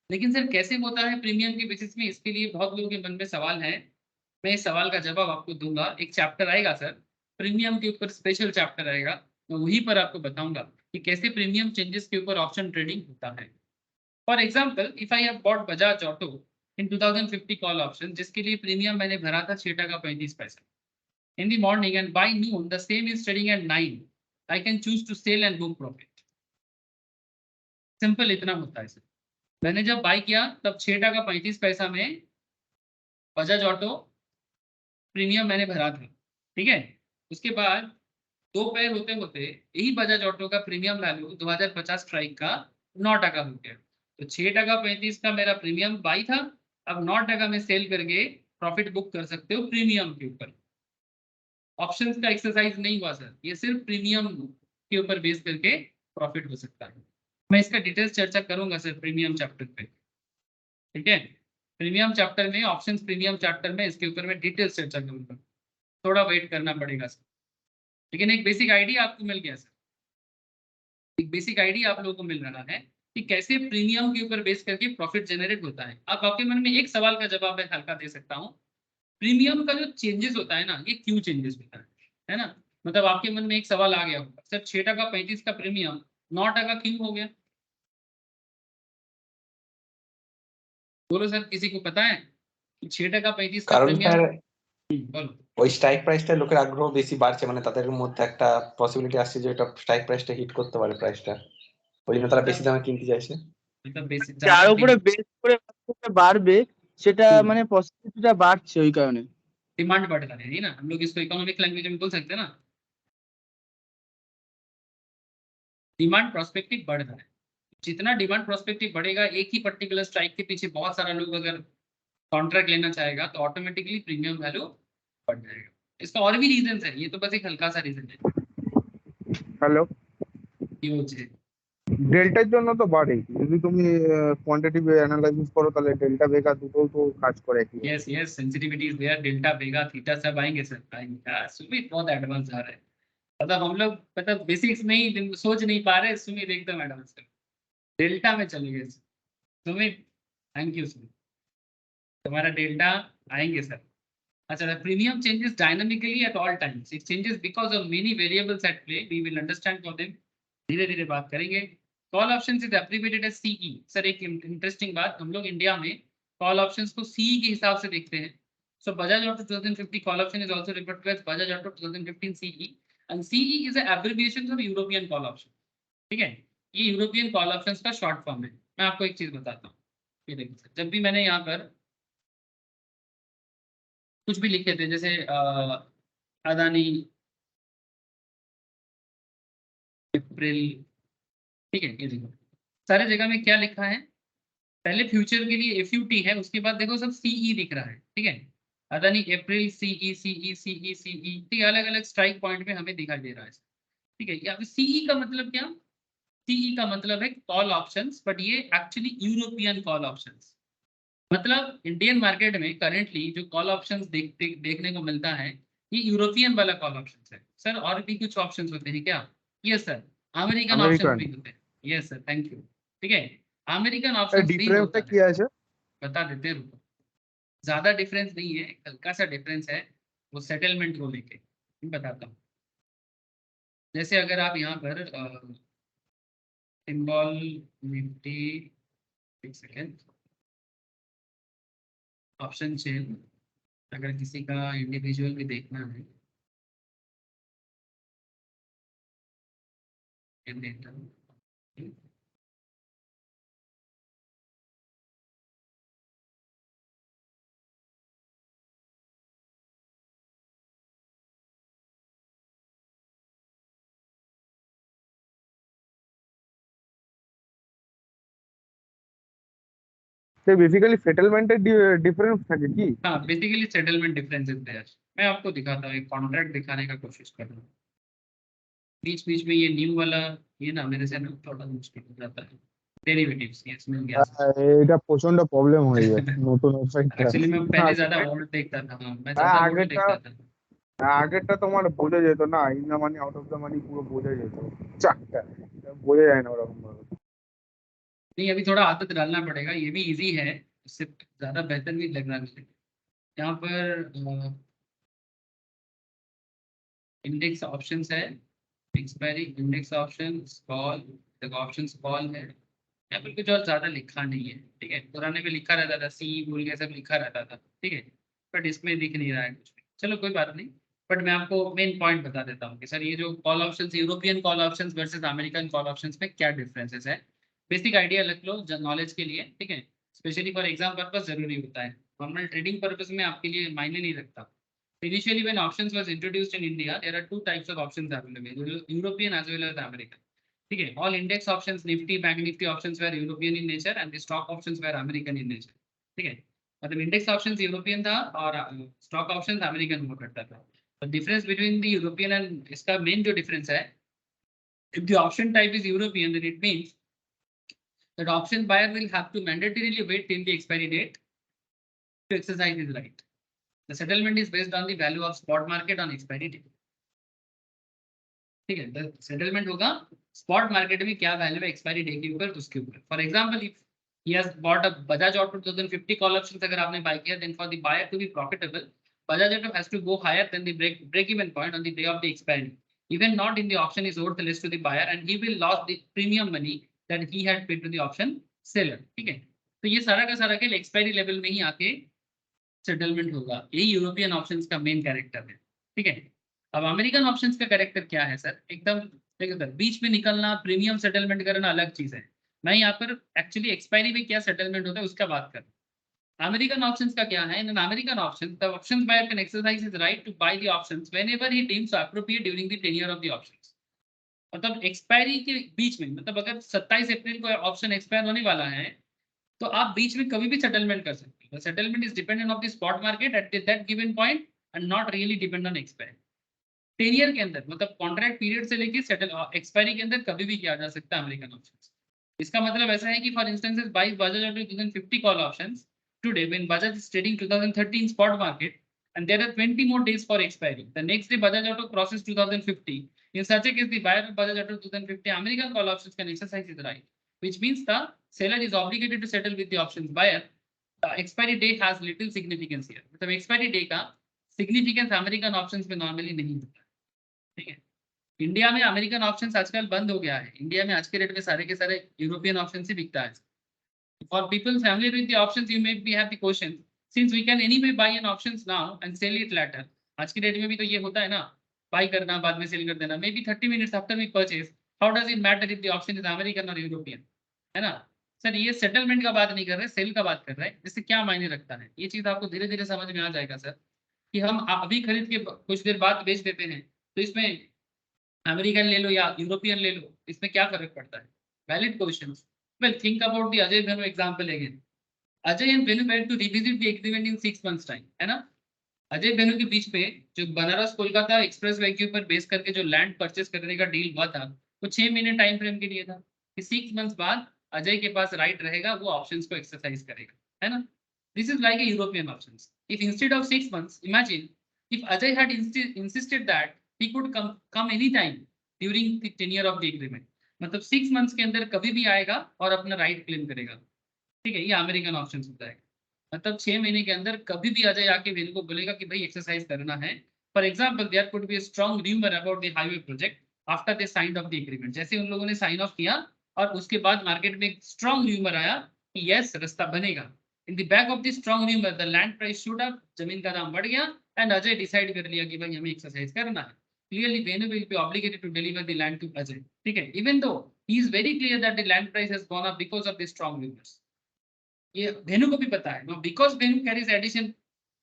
लेकिन सर कैसे होता है प्रीमियम के बेसिस में, इसके लिए बहुत लोगों के मन में सवाल है। मैं इस सवाल का जवाब आपको दूंगा, एक चैप्टर आएगा सर प्रीमियम के ऊपर, स्पेशल चैप्टर आएगा, मैं वहीं पर आपको बताऊंगा कि कैसे प्रीमियम चेंजेस के ऊपर ऑप्शन ट्रेडिंग होता है। For example, if I have bought Bajaj auto in 2050 call option, जिसके लिए प्रीमियम मैंने भरा था 6 टका 35 पैसा, in the morning and by noon the same is trading at 9, I can choose to sell and book profit. Simple इतना होता है सर। मैंने जब बाई किया तब 6 टका 35 पैसा में बजाज ऑटो प्रीमियम मैंने भरा था। ठीक है, उसके बाद 2 पैर होते होते यही बजाज ऑटो का प्रीमियम वैल्यू 2050 स्ट्राइक का 9 टका हो गया। तो 6 टका 35 का मेरा प्रीमियम बाई था, अब 9 टका में सेल करके प्रॉफिट बुक कर सकते हो प्रीमियम के ऊपर। ऑप्शंस का एक्सरसाइज नहीं हुआ सर, ये सिर्फ प्रीमियम के ऊपर बेस करके प्रॉफिट हो सकता है। मैं इसका डिटेल्स चर्चा करूंगा सर प्रीमियम चैप्टर पे। ठीक है, प्रीमियम चैप्टर में, ऑप्शंस प्रीमियम चैप्टर में इसके ऊपर मैं डिटेल से चर्चा करूंगा, थोड़ा वेट करना पड़ेगा सर, लेकिन एक बेसिक आइडिया आपको मिल गया सर, एक बेसिक आइडिया आप लोगों को मिल रहा है कि कैसे प्रीमियम के ऊपर बेस करके प्रॉफिट जनरेट होता है। अब आपके मन में एक सवाल का जवाब मैं हल्का दे सकता हूँ, प्रीमियम का जो चेंजेस होता है ना, ये क्यों चेंजेस होता है ना? मतलब आपके मन में एक सवाल आ गया होगा, सर 6.35 का प्रीमियम 9 क्यों हो गया? बोलो सर, किसी को पता है कि 6.35 का কারণ প্রিমিয়াম? স্যার বলো। ওই স্ট্রাইক প্রাইসটা লোকের আগ্রহ বেশি বাড়ছে, মানে তাদের মধ্যে একটা পসিবিলিটি আসছে যে এটা স্ট্রাইক প্রাইসটা হিট করতে পারে প্রাইসটা, ওই জন্য তারা বেশি দামে কিনতে চাইছে। मतलब बेसिक যার উপরে বেস করে মার্কেটটা বাড়বে সেটা মানে পসিবিলিটিটা বাড়ছে ওই কারণে। डिमांड बढ़ रहा है ना, हम लोग इसको इकोनॉमिक लैंग्वेज में बोल सकते हैं ना, डिमांड प्रोस्पेक्टिव बढ़ रहा है। जितना डिमांड प्रोस्पेक्टिव बढ़ेगा, एक ही पर्टिकुलर स्ट्राइक के पीछे बहुत सारा लोग अगर कॉन्ट्रैक्ट लेना चाहेगा तो ऑटोमेटिकली प्रीमियम वैल्यू बढ़ जाएगा। इसका और भी रीजन है, ये तो बस एक हल्का सा रीजन है। হ্যালো, ये হচ্ছে ডেল্টার জন্য তো বাড়েই, যদি তুমি কোয়ান্টিটিভ অ্যানালাইসিস করো তাহলে ডেল্টা ভেগা দুটোও তো কাজ করে একই। Yes yes, sensitivity is there, delta vega theta सब आएंगे सर, आएंगे। सुमित बहुत एडवांस जा रहा है, मतलब हम लोग मतलब बेसिक्स नहीं सोच नहीं पा रहे, सुमित एकदम एडवांस है, डेल्टा में चले गए सुमित, थैंक यू सुमित, तुम्हारा डेल्टा आएंगे सर। अच्छा, the premium changes dynamically at all times, it changes because of many variables at play, we will understand for them, धीरे धीरे बात करेंगे। Call options is abbreviated as CE. Sir एक interesting बात, हम लोग इंडिया में कॉल ऑप्शंस को सीई के हिसाब से देखते हैं। So Bajaj auto 2050 call option is also referred to as Bajaj auto 2015 CE, and CE is a abbreviation of European call option. ठीक है, ये यूरोपियन कॉल ऑप्शंस का शॉर्ट फॉर्म है। मैं आपको एक चीज बताता हूँ, ये देखिए सर, जब भी मैंने यहाँ पर कुछ भी लिखे थे, जैसे अदानी, अप्रैल, ठीक है, ये देखो सारे जगह में क्या लिखा है, पहले फ्यूचर के लिए एफयूटी है, उसके बाद देखो सब सीई दिख रहा है। ठीक है, अदानी अप्रैल सीई सीई सीई सीई, ठीक है, अलग अलग स्ट्राइक पॉइंट में हमें दिखाई दे रहा है। ठीक है, यहाँ पे सीई का मतलब क्या? सीई का मतलब है कॉल ऑप्शंस, बट ये एक्चुअली यूरोपियन कॉल ऑप्शंस। मतलब इंडियन मार्केट में करेंटली जो कॉल ऑप्शंस देखने को मिलता है, ये यूरोपियन वाला कॉल ऑप्शंस है। सर और भी कुछ ऑप्शंस होते हैं क्या? यस सर, अमेरिकन ऑप्शंस भी होते हैं। Yes sir, thank you. ठीक है, अमेरिकन ऑप्शंस भी ডিফারেন্সটা होता কি है, আছে? बता देते रुको, ज्यादा डिफरेंस नहीं है, हल्का सा डिफरेंस है, वो सेटलमेंट को लेके मैं बताता हूँ। जैसे अगर आप यहाँ पर सिंबल निफ्टी, एक सेकेंड, ऑप्शन चेन, अगर किसी का इंडिविजुअल भी देखना है, डेटा তো বেসিক্যালি সেটেলমেন্টের ডিফারেন্স থাকে কি? हाँ, basically settlement difference is there. मैं आपको दिखाता हूँ, एक कॉन्ट्रैक्ट दिखाने का कोशिश कर रहा हूँ। बीच बीच में ये न्यू वाला, ये ना मेरे से ना थोड़ा मुश्किल हो जाता है। डेरिवेटिव्स, यस मिल गया। এটা প্রচন্ড প্রবলেম হয়ে যায় নতুন ওয়েবসাইটটা। एक्चुअली मैं पहले ज्यादा ओल्ड देखता था, हाँ मैं ज्यादा ओल्ड আগেরটা देखता था। আগেরটা তোমার বোঝা যেত না, in the money out of the money পুরো বোঝা যেত, চারটা বোঝা যায় না ওরকম ভাবে। नहीं, अभी थोड़ा आदत डालना पड़ेगा, ये भी इजी है, इससे ज्यादा बेहतर भी लग रहा है। यहाँ पर इंडेक्स ऑप्शंस है, एक्सपायरी इंडेक्स ऑप्शन, कॉल, देखो ऑप्शंस कॉल है, यहाँ पर कुछ और ज्यादा लिखा नहीं है। ठीक है, पुराने में लिखा रहता था, सी भूल गया, सब लिखा रहता था। ठीक है, बट इसमें दिख नहीं रहा है कुछ भी। चलो कोई बात नहीं, बट मैं आपको मेन पॉइंट बता देता हूँ कि सर ये जो call options, European call options versus American call options में क्या डिफरेंसेस है, बेसिक आइडिया रख लो नॉलेज के लिए। ठीक है, स्पेशली फॉर एग्जाम पर्पस जरूरी होता है, नॉर्मल ट्रेडिंग पर्पस में आपके लिए मायने नहीं रखता। Initially, when options was introduced in India, there are two types of options available: European as well as American. ठीक है, all index options, Nifty, Bank Nifty options were European in nature, and the stock options were American in nature. ठीक है, मतलब index options European था और stock options American हुआ करता था। The difference between the European and इसका main जो difference है, if the option type is European, then it means that option buyer will have to mandatorily wait till the expiry date, to exercise his right. The settlement is based on the value of spot market on expiry date. ठीक है, the settlement होगा spot market में क्या value है expiry date के ऊपर उसके ऊपर. For example, if he has bought a Bajaj Auto 2050 call options अगर आपने buy किया, then for the buyer to be profitable, Bajaj Auto has to go higher than the break even point on the day of the expiry. Even not in the option is owed the less to the buyer and he will lose the premium money that he had paid to the option seller. ठीक है, तो ये सारा का सारा के expiry level में ही आके सेटलमेंट होगा. यही यूरोपियन ऑप्शंस का मेन कैरेक्टर है. ठीक है, अब अमेरिकन ऑप्शंस का कैरेक्टर क्या है सर? एकदम देखो सर, बीच में निकलना, प्रीमियम सेटलमेंट करना अलग चीज है. मैं यहाँ पर एक्चुअली एक्सपायरी में क्या सेटलमेंट होता है उसका बात कर. अमेरिकन ऑप्शंस का क्या है? In American options the options buyer can exercise his right to buy the options whenever he deems appropriate during the tenure of the options. मतलब एक्सपायरी के बीच में, मतलब अगर 27 अप्रैल को ऑप्शन एक्सपायर होने वाला है तो आप बीच में कभी भी सेटलमेंट कर सकते हो. Settlement is dependent of the spot market at that given point and not really depend on expiry. 10 year के अंदर, मतलब कॉन्ट्रैक्ट पीरियड से लेके सेटल एक्सपायरी के अंदर कभी भी किया जा सकता है अमेरिकन ऑप्शंस. इसका मतलब ऐसा है कि for instance buy Bajaj Auto 2050 call options today when Bajaj is trading 2013 spot market and there are 20 more days for expiry. The next day Bajaj Auto crosses 2050. In such a case, the buyer of Bajaj Auto 2050 American call options can exercise his right, which means the seller is obligated to settle with the options buyer. The expiry date has little significance here. मतलब expiry date का significance American options में normally नहीं होता. ठीक है, India में American options आजकल बंद हो गया है. इंडिया में आज के रेट में सारे के सारे यूरोपियन ऑप्शन ही बिकता है. For people familiar with the options, you may be have the question, since we can anyway buy an options now and sell it later. आज के डेट में भी तो ये होता है ना, बाय करना बाद में सेल कर देना. May be 30 minutes after we purchase. How does it matter if the option is American or European? है ना सर, ये सेटलमेंट का बात नहीं कर रहे, सेल का बात कर रहे हैं. इससे क्या मायने रखता है, ये चीज आपको धीरे धीरे समझ में आ जाएगा सर, कि हम अभी खरीद के कुछ देर बाद बेच देते हैं तो इसमें अमेरिकन ले लो या यूरोपियन ले लो, इसमें क्या फर्क पड़ता है? Valid questions. Well, think about the Ajay Bhenu example again. Ajay and Bhenu went to revisit the agreement in 6 months time, है ना. अजय बेनू के बीच पे जो बनारस कोलकाता एक्सप्रेस वे के ऊपर बेस करके जो लैंड परचेस करने का डील हुआ था वो 6 महीने टाइम फ्रेम के लिए था कि 6 मंथ्स बाद अजय के पास राइट रहेगा, वो ऑप्शंस को एक्सरसाइज करेगा, है ना. This is like a European options. If instead of 6 months, imagine if Ajay had insisted that he could come any time during the tenure of the agreement, मतलब 6 मंथ्स के अंदर कभी भी आएगा और अपना राइट क्लेम करेगा. ठीक है, ये अमेरिकन ऑप्शन होता है. मतलब 6 महीने के अंदर कभी भी अजय आके वेन्यू को बोलेगा कि भाई एक्सरसाइज करना है. For example, there could be a strong rumour about the highway project after they signed of the agreement. जैसे उन लोगों ने साइन ऑफ किया और उसके बाद मार्केट में एक स्ट्रॉन्ग रूमर आया कि यस रास्ता बनेगा. In the back of the strong rumour the land price shoot up, जमीन का दाम बढ़ गया एंड अजय डिसाइड कर लिया कि भाई हमें एक्सरसाइज करना है. Clearly, Venu will be obligated to deliver the land to Ajay. Okay, even though he is very clear that the land price has gone up because of the strong rumors. ये Venu को भी पता है. Now, because Venu carries addition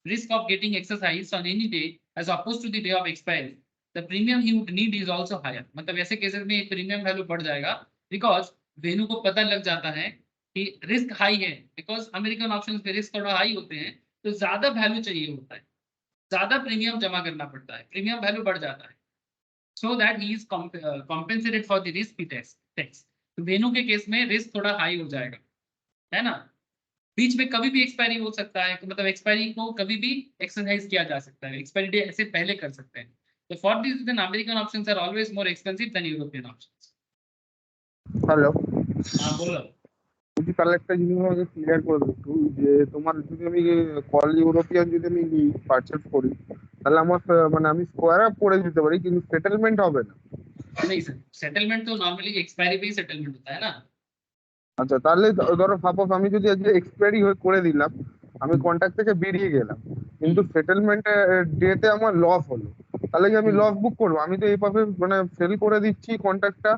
risk of getting exercised on any day as opposed to the day of expiry, the premium he would need is also higher. मतलब ऐसे cases में premium value बढ़ जाएगा because Venu को पता लग जाता है कि रिस्क हाई है. बिकॉज अमेरिकन ऑप्शंस पे रिस्क थोड़ा हाई होते हैं तो ज्यादा वैल्यू चाहिए होता है, ज्यादा प्रीमियम जमा करना पड़ता है, प्रीमियम वैल्यू बढ़ जाता है. So that he is compensated for the risk tax. तो वेन्यू के केस में रिस्क थोड़ा हाई हो जाएगा, है ना. बीच में कभी भी एक्सपायरी हो सकता है, मतलब एक्सपायरी को कभी भी एक्सरसाइज किया जा सकता है, एक्सपायरी डेट ऐसे पहले कर सकते हैं. तो for this reason American options are always more expensive than European options. Hello, हाँ बोलो. যদি তাহলে একটা জিনিস আমাকে ক্লিয়ার করে দাও একটু, যে তোমার যদি আমি কল ইউরোপিয়ান যদি আমি পারচেজ করি তাহলে আমার মানে আমি স্কোয়ার আপ করে দিতে পারি কিন্তু সেটেলমেন্ট হবে না? नहीं सर, सेटलमेंट तो नॉर्मली एक्सपायरी पे ही सेटलमेंट होता है ना. আচ্ছা, তাহলে ধরো সাপোজ আমি যদি আজকে এক্সপায়ারি করে দিলাম, আমি কন্ট্রাক্ট থেকে বেরিয়ে গেলাম কিন্তু সেটেলমেন্ট ডেতে আমার লস হলো, তাহলে কি আমি লস বুক করবো? আমি তো এইভাবে মানে সেল করে দিচ্ছি কন্ট্রাক্টটা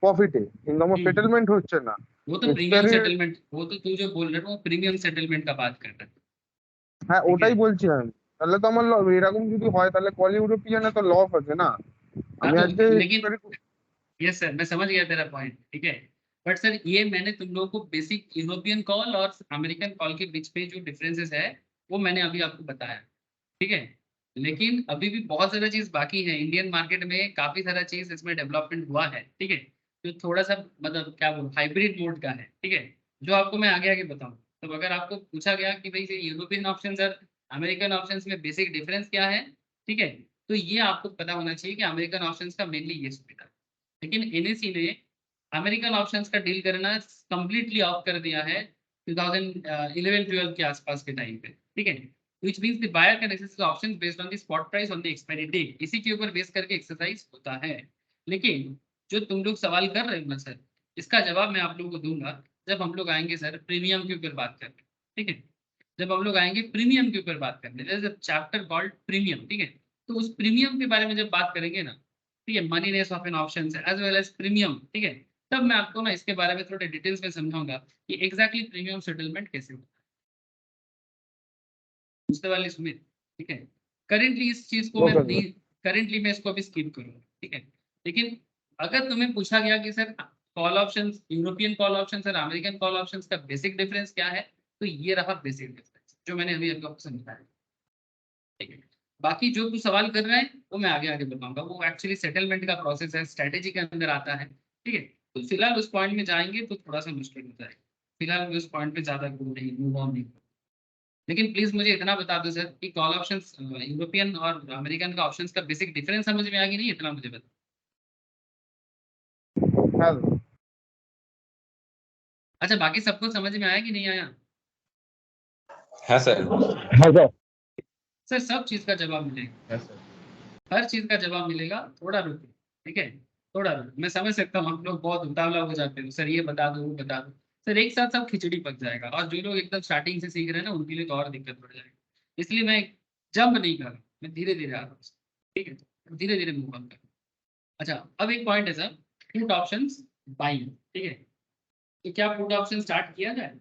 প্রফিটে, কিন্তু আমার সেটেলমেন্ট হচ্ছে না. वो तो प्रीमियम सेटलमेंट, वो तो तू जो बोल रहा है वो प्रीमियम सेटलमेंट का बात कर रहा है. হ্যাঁ, ওটাই বলছি আমি. তাহলে তো আমার এরকম যদি হয় তাহলে কল ইউরোপিয়ানে তো লস আছে না. আমি আজকে लेकिन यस सर, मैं समझ गया तेरा पॉइंट. ठीक है, बट सर ये मैंने तुम लोगों को बेसिक यूरोपियन कॉल और अमेरिकन कॉल के बीच पे जो डिफरेंसेस है वो मैंने अभी आपको बताया. ठीक है, लेकिन अभी भी बहुत सारा चीज बाकी है. इंडियन मार्केट में काफी सारा चीज इसमें डेवलपमेंट हुआ है. ठीक है, जो थोड़ा सा मतलब क्या बोलूं हाइब्रिड मोड का है. ठीक है, जो आपको मैं आगे आगे बताऊं. तो अगर आपको पूछा गया कि भाई यूरोपियन ऑप्शंस और अमेरिकन ऑप्शंस में बेसिक डिफरेंस क्या है, ठीक है, तो ये आपको पता होना चाहिए कि अमेरिकन ऑप्शंस का मेनली ये सुविधा है। लेकिन एनएसई ने अमेरिकन ऑप्शंस का डील करना कंप्लीटली ऑफ कर दिया है 2011-12 के आसपास के टाइम पे, ठीक है, which means the buyer can access the options based on the spot price on the expiry date। इसी के ऊपर बेस करके एक्सरसाइज होता है। लेकिन जो तुम लोग सवाल कर रहे हो ना सर, इसका जवाब मैं आप लोगों को दूंगा जब हम लोग आएंगे सर प्रीमियम के ऊपर बात करने, ठीक है, जब हम लोग आएंगे प्रीमियम के ऊपर बात करने, चैप्टर कॉल्ड प्रीमियम, ठीक है, तो उस प्रीमियम के बारे में जब बात करेंगे ना, ठीक है, moneyness of an option as well as premium, ठीक है, तब मैं आपको ना इसके बारे में थोड़े डिटेल्स में समझाऊंगा कि एग्जैक्टली प्रीमियम सेटलमेंट कैसे होता है। दूसरे वाले सुमित, ठीक है, करेंटली इस चीज को मैं नहीं, करेंटली मैं इसको अभी स्किप करूंगा, ठीक है, लेकिन अगर तुम्हें पूछा गया कि sir call options, European call options और अमेरिकन कॉल ऑप्शंस का बेसिक डिफरेंस क्या है, तो ये रहा बेसिक डिफरेंस जो मैंने अभी आपको समझाया, ठीक है। बाकी जो तू सवाल कर रहा है वो मैं आगे आगे बताऊंगा, वो एक्चुअली सेटलमेंट का प्रोसेस है, स्ट्रेटेजी के अंदर आता है, ठीक है, तो फिलहाल उस पॉइंट में जाएंगे तो थोड़ा सा मुश्किल हो जाएगा, फिलहाल मैं उस पॉइंट पे ज्यादा मूव ऑन नहीं। लेकिन प्लीज मुझे इतना बता दो सर कि कॉल ऑप्शंस यूरोपियन और अमेरिकन का ऑप्शंस का बेसिक डिफरेंस समझ में आ गई नहीं, इतना मुझे बता। हाँ अच्छा, बाकी सबको समझ में आया कि नहीं आया? हाँ सर। हाँ सर। सर सब चीज का जवाब मिलेगा, हर चीज का जवाब मिलेगा, थोड़ा रुको, ठीक है, थोड़ा रुको। मैं समझ सकता हूँ आप लोग बहुत उतावला हो जाते हो, सर ये बता दो वो बता दो, सर एक साथ सब खिचड़ी पक जाएगा, और जो लोग एकदम स्टार्टिंग से सीख रहे हैं ना उनके लिए तो और दिक्कत बढ़ जाएगी, इसलिए मैं जंप नहीं कर रहा, मैं धीरे धीरे आ रहा हूँ, ठीक है, धीरे धीरे मूव ऑन कर। अच्छा, अब एक पॉइंट है सर, पुट ऑप्शंस बाइंग, ठीक है, तो क्या पुट ऑप्शन स्टार्ट किया जाए?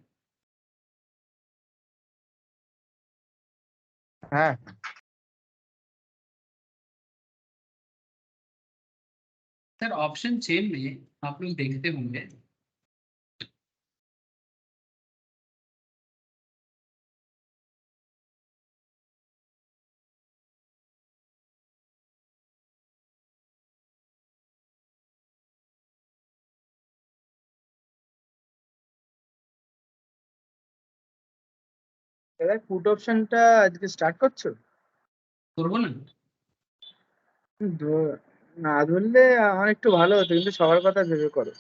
हाँ सर ऑप्शन चेन में आप लोग देखते होंगे দাদা পুট অপশনটা আজকে স্টার্ট করছো? করবো না? ধ- না ধরলে আমার একটু ভালো হতো, কিন্তু সবার কথা ভেবে করো।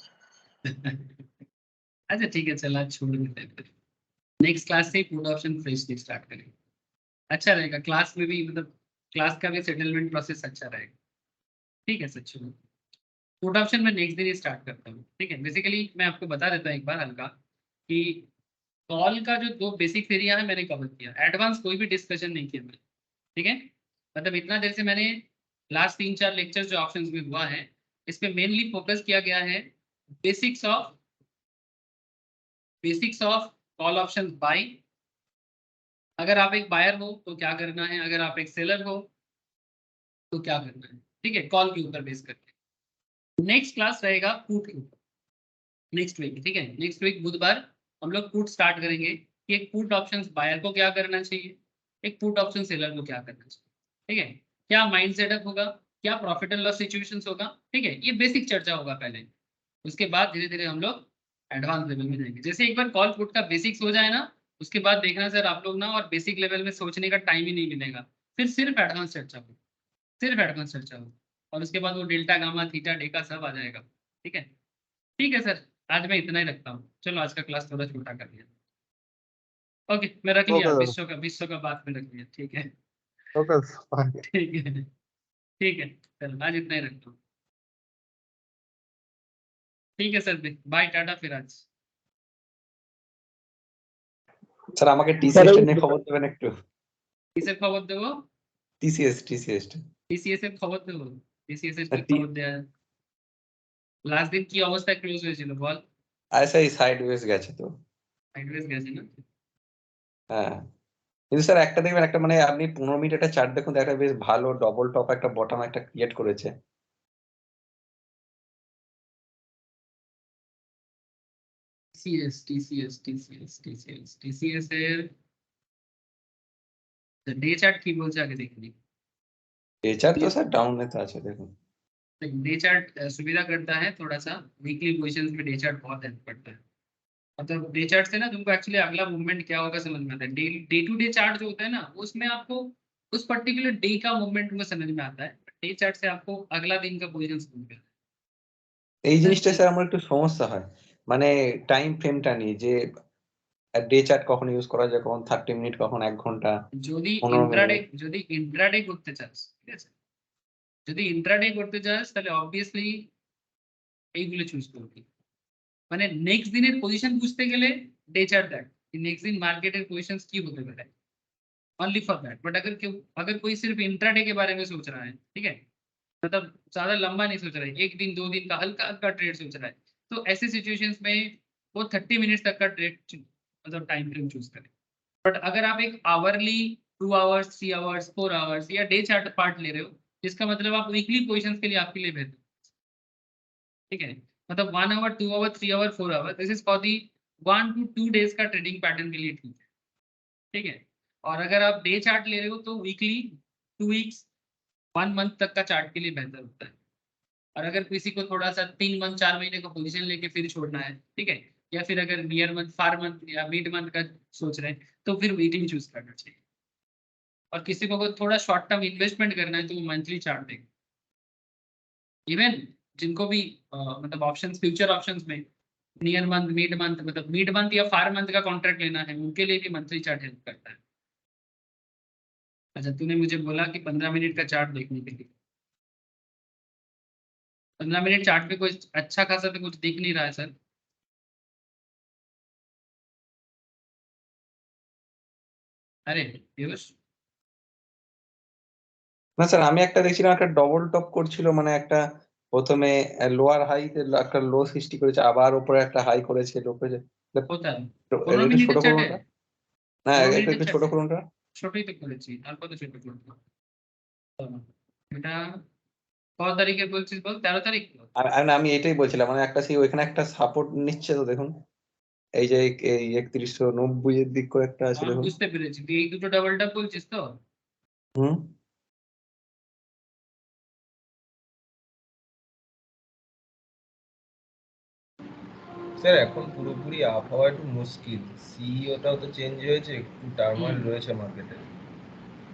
अच्छा ठीक है, चल आज छोड़ देते हैं फिर, नेक्स्ट क्लास से पुट ऑप्शन फ्रेश स्टार्ट करेंगे, अच्छा रहेगा, क्लास में भी मतलब क्लास का भी सेटलमेंट प्रोसेस अच्छा रहेगा, ठीक है सर। चलो पुट ऑप्शन में नेक्स्ट दिन ही स्टार्ट करता हूँ, ठीक है। बेसिकली मैं आपको बता देता हूँ एक बार हल्का कि कॉल का जो दो बेसिक एरिया है मैंने कवर किया, एडवांस कोई भी डिस्कशन नहीं किया मैंने, ठीक है, मतलब इतना देर से मैंने लास्ट 3-4 लेक्चर जो ऑप्शंस में हुआ है इस पे मेनली फोकस किया गया है basics of call option buy, अगर आप एक बायर हो तो क्या करना है, अगर आप एक सेलर हो तो क्या करना है, ठीक है, कॉल के ऊपर बेस करके। नेक्स्ट क्लास रहेगा पुट के ऊपर, नेक्स्ट वीक, ठीक है, नेक्स्ट वीक बुधवार हम लोग पुट स्टार्ट करेंगे कि एक पुट ऑप्शन बायर को क्या करना चाहिए, एक पुट ऑप्शन सेलर को क्या करना चाहिए, ठीक है, क्या माइंड सेटअप होगा, क्या प्रॉफिट एंड लॉस सिचुएशंस होगा, ठीक है, ये बेसिक चर्चा होगा पहले, उसके बाद धीरे धीरे हम लोग एडवांस लेवल में जाएंगे। जैसे एक बार कॉल पुट का बेसिक्स हो जाए ना, उसके बाद देखना सर आप लोग ना और बेसिक लेवल में सोचने का टाइम ही नहीं मिलेगा, फिर सिर्फ एडवांस चर्चा होगी, सिर्फ एडवांस चर्चा होगी, और उसके बाद वो डेल्टा गामा थीटा डेका सब आ जाएगा, ठीक है। ठीक है सर, आज मैं इतना ही रखता हूँ, चलो आज का क्लास थोड़ा छोटा कर लिया, ओके मैं रख लिया, ओके 20 का बात में रख लिया, ठीक है, ओके ठीक है, ठीक है, चलो आज इतना ही रखता हूँ, ठीक है सर, बाय टाटा फिर आज। স্যার আমাকে টিসিএস টা নিয়ে খবর দেবেন একটু। কিসের খবর দেবো? টিসিএস টিসিএস এর খবর দেবো, টিসিএস এর কি টি- খবর দেয়া, লাস্ট দিন কি অবস্থায় ক্লোজ হয়েছিল বল? আচ্ছা এই সাইডওয়েজ গেছে তো। সাইডওয়েজ গেছে না? হ্যাঁ, কিন্তু স্যার একটা দেখবেন, একটা মানে আপনি 15 মিনিট একটা চার্ট দেখুন, একটা বেশ ভালো ডবল টপ একটা বটম একটা ক্রিয়েট করেছে। টিসিএস এর ডে চার্ট কি বলছে আগে দেখি। এই চার্ট তো স্যার ডাউনে তো আছে দেখুন। डे चार्ट सुविधा करता है थोड़ा सा, वीकली पोजीशंस में डे चार्ट बहुत हेल्प करता है। मतलब डे चार्ट से ना तुमको एक्चुअली अगला मूवमेंट क्या होगा समझ में आता है। डे टू डे चार्ट जो होता है ना उसमें आपको उस पर्टिकुलर डे का मूवमेंट में समझ में आता है। डे चार्ट से आपको अगला दिन का पोजीशन समझ में आता এই है। জিনিসটা স্যার আমার একটু সমস্যা হয়, মানে টাইম ফ্রেমটা নিয়ে, যে ডে চার্ট কখন ইউজ করা যায়, কখন 30 মিনিট, কখন 1 ঘন্টা, যদি 15 মিনিট। ইন্ট্রাডে করতে চাস, ঠিক আছে, যদি ইন্ট্রাডে করতে চাস তাহলে অবভিয়াসলি এইগুলো চুজ করবি। মানে নেক্সট দিনের পজিশন বুঝতে গেলে ডে চার্ট দেখ नेक्स्ट दिन मार्केट पोजिशन की होते हैं ओनली फॉर दैट। बट अगर कोई सिर्फ इंट्राडे के बारे में सोच रहा है, ठीक है, मतलब ज्यादा लंबा नहीं सोच रहा है, एक दिन 2 दिन का हल्का हल्का ट्रेड सोच रहा है, तो ऐसे सिचुएशंस में वो 30 मिनट्स तक का ट्रेड मतलब टाइम फ्रेम चूज करें। बट अगर आप एक आवरली 2 आवर्स 3 आवर्स 4 आवर्स या डे चार्ट पार्ट ले रहे हो, जिसका मतलब आप वीकली पोजिशन के लिए आपके लिए बेहतर, ठीक है, मतलब 1 hour 2 hour 3 hour 4 hour, this is for the 1 to 2 days का ट्रेडिंग पैटर्न के लिए ठीक है, ठीक है। और अगर आप डे चार्ट ले रहे हो तो वीकली 2 वीक्स 1 मंथ तक का चार्ट के लिए बेहतर होता है। और अगर किसी को थोड़ा सा 3 मंथ 4 महीने का पोजीशन लेके फिर छोड़ना है, ठीक है, या फिर अगर नियर मंथ फार मंथ या मिड मंथ का सोच रहे हैं तो फिर वीकली चूज करना चाहिए। और किसी को थोड़ा शॉर्ट टर्म इन्वेस्टमेंट करना है तो वो मंथली चार्ट देखें। इवन जिनको भी मतलब ऑप्शंस फ्यूचर ऑप्शंस में नियर मंथ मिड मंथ मतलब मिड मंथ या फार मंथ का कॉन्ट्रैक्ट लेना है उनके लिए भी मंथली चार्ट हेल्प करता है। अच्छा तूने मुझे बोला कि 15 मिनट का चार्ट देखने के लिए, 15 मिनट चार्ट पे कोई अच्छा खासा तो कुछ दिख नहीं रहा है सर। अरे पीयूष, না স্যার, আমি একটা দেখছিলাম একটা ডবল টপ করছিল, মানে একটা প্রথমে লোয়ার হাইতে একটা লো সৃষ্টি করেছে, আবার উপরে একটা হাই করেছে, লো করেছে। होता है তো 15 একটু ছোট মিনিটের করুন চার্টে, ওটা। না 15 একটু মিনিটের একটু ছোট চার্টে করুন ওটা। ছোটই তো করেছি আর কত ছোট করবো। এটা কত তারিখে বলছিস বল, 13 তারিখ? আমি এটাই বলছিলাম, মানে একটা সেই ওইখানে একটা সাপোর্ট নিচ্ছে তো দেখুন, এই যে এই 3190 এর দিক করে একটা আছে আমি দেখুন। বুঝতে পেরেছি, তুই এই দুটো ডাবল টপ বলছিস তো? হুম। স্যার এখন পুরোপুরি আবহাওয়া একটু মুশকিল, সিইওটাও তো চেঞ্জ হয়েছে, একটু টার্মোইল রয়েছে মার্কেটে।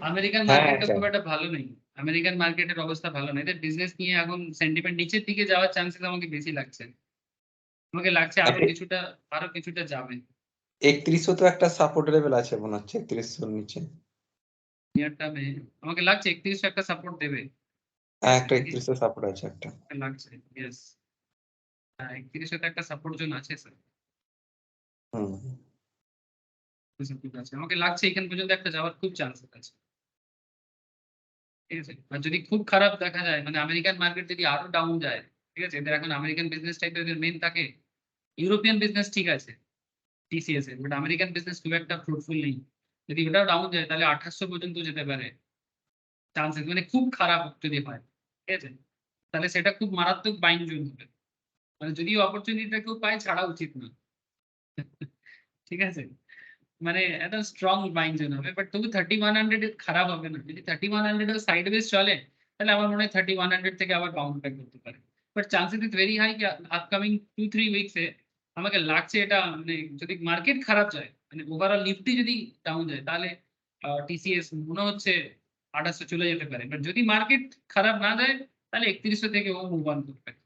আমেরিকান হ্যাঁ মার্কেটটা স্যার, খুব একটা ভালো নেই, আমেরিকান মার্কেটের অবস্থা ভালো নেই, বিজনেস নিয়ে এখন সেন্টিমেন্ট নিচের দিকে যাওয়ার চান্সেস আমাকে বেশি লাগছে, আমাকে লাগছে আরো কিছুটা যাবে। 3100 তো একটা সাপোর্ট লেভেল আছে মনে হচ্ছে, 3100 নিচে। নিয়ার টার্মে আমাকে লাগছে 31 একটা সাপোর্ট দেবে, হ্যাঁ একটা 3100 সাপোর্ট আছে একটা। লাগছে ইয়েস, 31 একটা সাপোর্ট জোন আছে স্যার, হুম। আছে আমাকে লাগছে এখান পর্যন্ত একটা যাওয়ার খুব চান্স আছে, ঠিক আছে। আর যদি খুব খারাপ দেখা যায় মানে আমেরিকান মার্কেট যদি আরো ডাউন যায়, ঠিক আছে, এদের এখন আমেরিকান বিজনেস টাইপের মেন থাকে, ইউরোপিয়ান বিজনেস ঠিক আছে টিসিএস এর, বাট আমেরিকান বিজনেস খুব একটা ফ্রুটফুল নেই, যদি ওটাও ডাউন যায় তাহলে 2800 পর্যন্ত যেতে পারে চান্সেস, মানে খুব খারাপ যদি হয়, ঠিক আছে, তাহলে সেটা খুব মারাত্মক বাইং জোন হবে, মানে যদি অপরচুনিটিটা কেউ পায় ছাড়া উচিত না ঠিক আছে, মানে একটা স্ট্রং বাইং জোন হবে, বাট তবু 3100 খারাপ হবে না, যদি 3100 সাইড বেস চলে তাহলে আমার মনে হয় 3100 থেকে আবার বাউন্স ব্যাক করতে পারে, but chances is very high কি আপকামিং 2-3 উইকসে আমাকে লাগছে এটা, মানে যদি মার্কেট খারাপ যায় মানে ওভারঅল নিফটি যদি ডাউন যায় তাহলে টিসিএস মনে হচ্ছে 2800 চলে যেতে পারে, বাট যদি মার্কেট খারাপ না যায় তাহলে 3100 থেকে ও মুভ অন করতে পারে।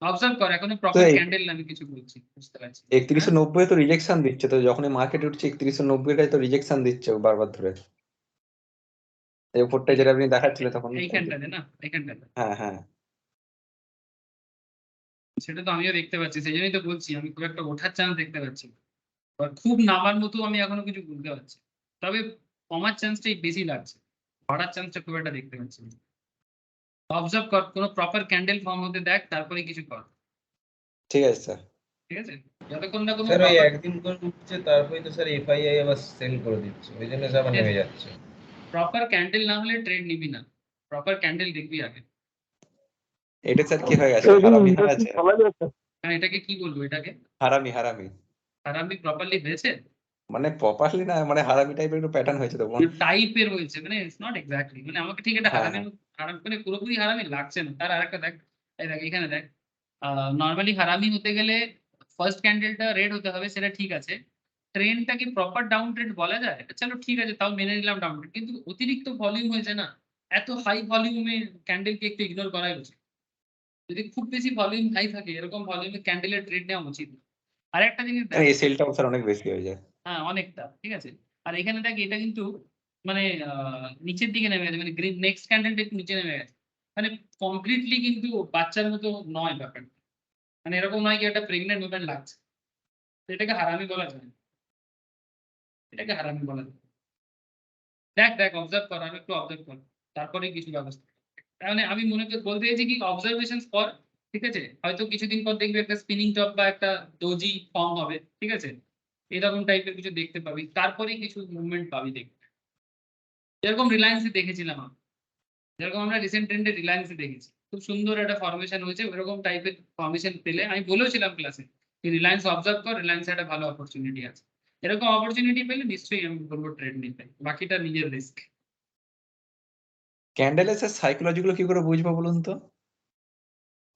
অবজার্ভ কর, এখনো তো প্রপার ক্যান্ডেল আমি কিছু বলছি, বুঝতে পারছি। 3190 তো রিজেকশন দিচ্ছে, তো যখনই মার্কেট উঠছে 3190টাই তো রিজেকশন দিচ্ছে বারবার ধরে, এই উপরটাই যেটা আপনি দেখাচ্ছিলেন তখন। এইখানটাতে না, এইখানটাতে, হ্যাঁ হ্যাঁ। সেটা তো আমিও দেখতে পাচ্ছি, সেই জন্যই তো বলছি আমি খুব একটা ওঠার চান্স দেখতে পাচ্ছি না। আর খুব নামার মতো আমি এখনো কিছু বলতে পারছি না। তবে কমার চান্সটাই বেশি লাগছে, বাড়ার চান্সটা খুব একটা দেখতে পাচ্ছি না। অবজার্ভ কর, কোনো প্রপার ক্যান্ডেল ফর্ম হতে দেখ, তারপরে কিছু কর, ঠিক আছে স্যার। ঠিক আছে, যতক্ষণ না কোনো স্যার ওই proper- একদিন করে উঠছে তারপরে তো স্যার এফআইআই আবার সেল করে দিচ্ছে, ওই জন্য স্যার আবার নেমে যাচ্ছে। প্রপার ক্যান্ডেল না হলে ট্রেড নিবি না, প্রপার ক্যান্ডেল দেখবি আগে। এটা স্যার কি হয়ে গেছে, এরকম হারামি হয়ে ইন্টারেস্টিং গেছে, বলা যায় স্যার? হ্যাঁ এটাকে কি বলবো, এটাকে হারামি হারামি, আর আমি প্রপারলি হয়েছে মানে প্রপারলি না, মানে হারামি টাইপের একটু প্যাটার্ন হয়েছে তখন। টাইপের হয়েছে, মানে ইটস নট এক্স্যাক্টলি, মানে আমাকে ঠিক এটা হ্যাঁ, হারামি মানে পুরোপুরি হারামি লাগছে না। তার আরেকটা দেখ, এই দেখ এখানে দেখ, নর্মালি হারামি হতে গেলে ফার্স্ট ক্যান্ডেলটা রেড হতে হবে, সেটা ঠিক আছে। ট্রেন্ডটা কি প্রপার ডাউন ট্রেন্ড বলা যায়? চলো ঠিক আছে, তাও মেনে নিলাম ডাউন ট্রেন্ড, কিন্তু অতিরিক্ত ভলিউম হয়েছে না, এত হাই ভলিউমে ক্যান্ডেলকে একটু ইগনোর করাই উচিত। যদি খুব বেশি ভলিউম হাই থাকে, এরকম ভলিউমে ক্যান্ডেলের ট্রেড নেওয়া উচিত না। আর একটা জিনিস দেখ, এই সেলটাও স্যার অনেক বেশি হয়ে যায়। হ্যাঁ অনেকটা, ঠিক আছে। আর এখানে দেখ এটা কিন্তু মানে নিচের দিকে নেমে গেছে, মানে গ্রিন নেক্সট ক্যান্ডেলটা একটু নিচে নেমে গেছে, মানে কমপ্লিটলি কিন্তু বাচ্চার মতো নয় ব্যাপারটা, মানে এরকম নয় কি একটা প্রেগনেন্ট ওম্যান লাগছে। তো এটাকে হারামি বলা যায় না, এটাকে হারামি বলা যায় না। দেখ দেখ অবজার্ভ কর, আমি একটু অবজার্ভ কর, তারপরে কিছু ব্যবস্থা। মানে আমি মনে করি বলতে চাইছি কি, অবজারভেশন কর, ঠিক আছে। হয়তো কিছুদিন পর দেখবি একটা স্পিনিং টপ বা একটা ডোজি ফর্ম হবে, ঠিক আছে, এরকম টাইপের কিছু দেখতে পাবি, তারপরেই কিছু মুভমেন্ট পাবি দেখবি। যেরকম রিলায়েন্সে দেখেছিলাম আমি, যেরকম আমরা রিসেন্ট ট্রেন্ডে রিলায়েন্সে দেখেছি, খুব সুন্দর একটা ফরমেশন হয়েছে, ওইরকম টাইপের ফরমেশন পেলে আমি বলেছিলাম ক্লাসে রিলায়েন্স অবজার্ভ কর, রিলায়েন্সে একটা ভালো অপরচুনিটি আছে। এরকম অপরচুনিটি পেলে নিশ্চয়ই আমি বলবো ট্রেড নিতে, বাকিটা নিজের রিস্ক। ক্যান্ডেলের স্যার সাইকোলজি গুলো কি করে বুঝবো বলুন তো?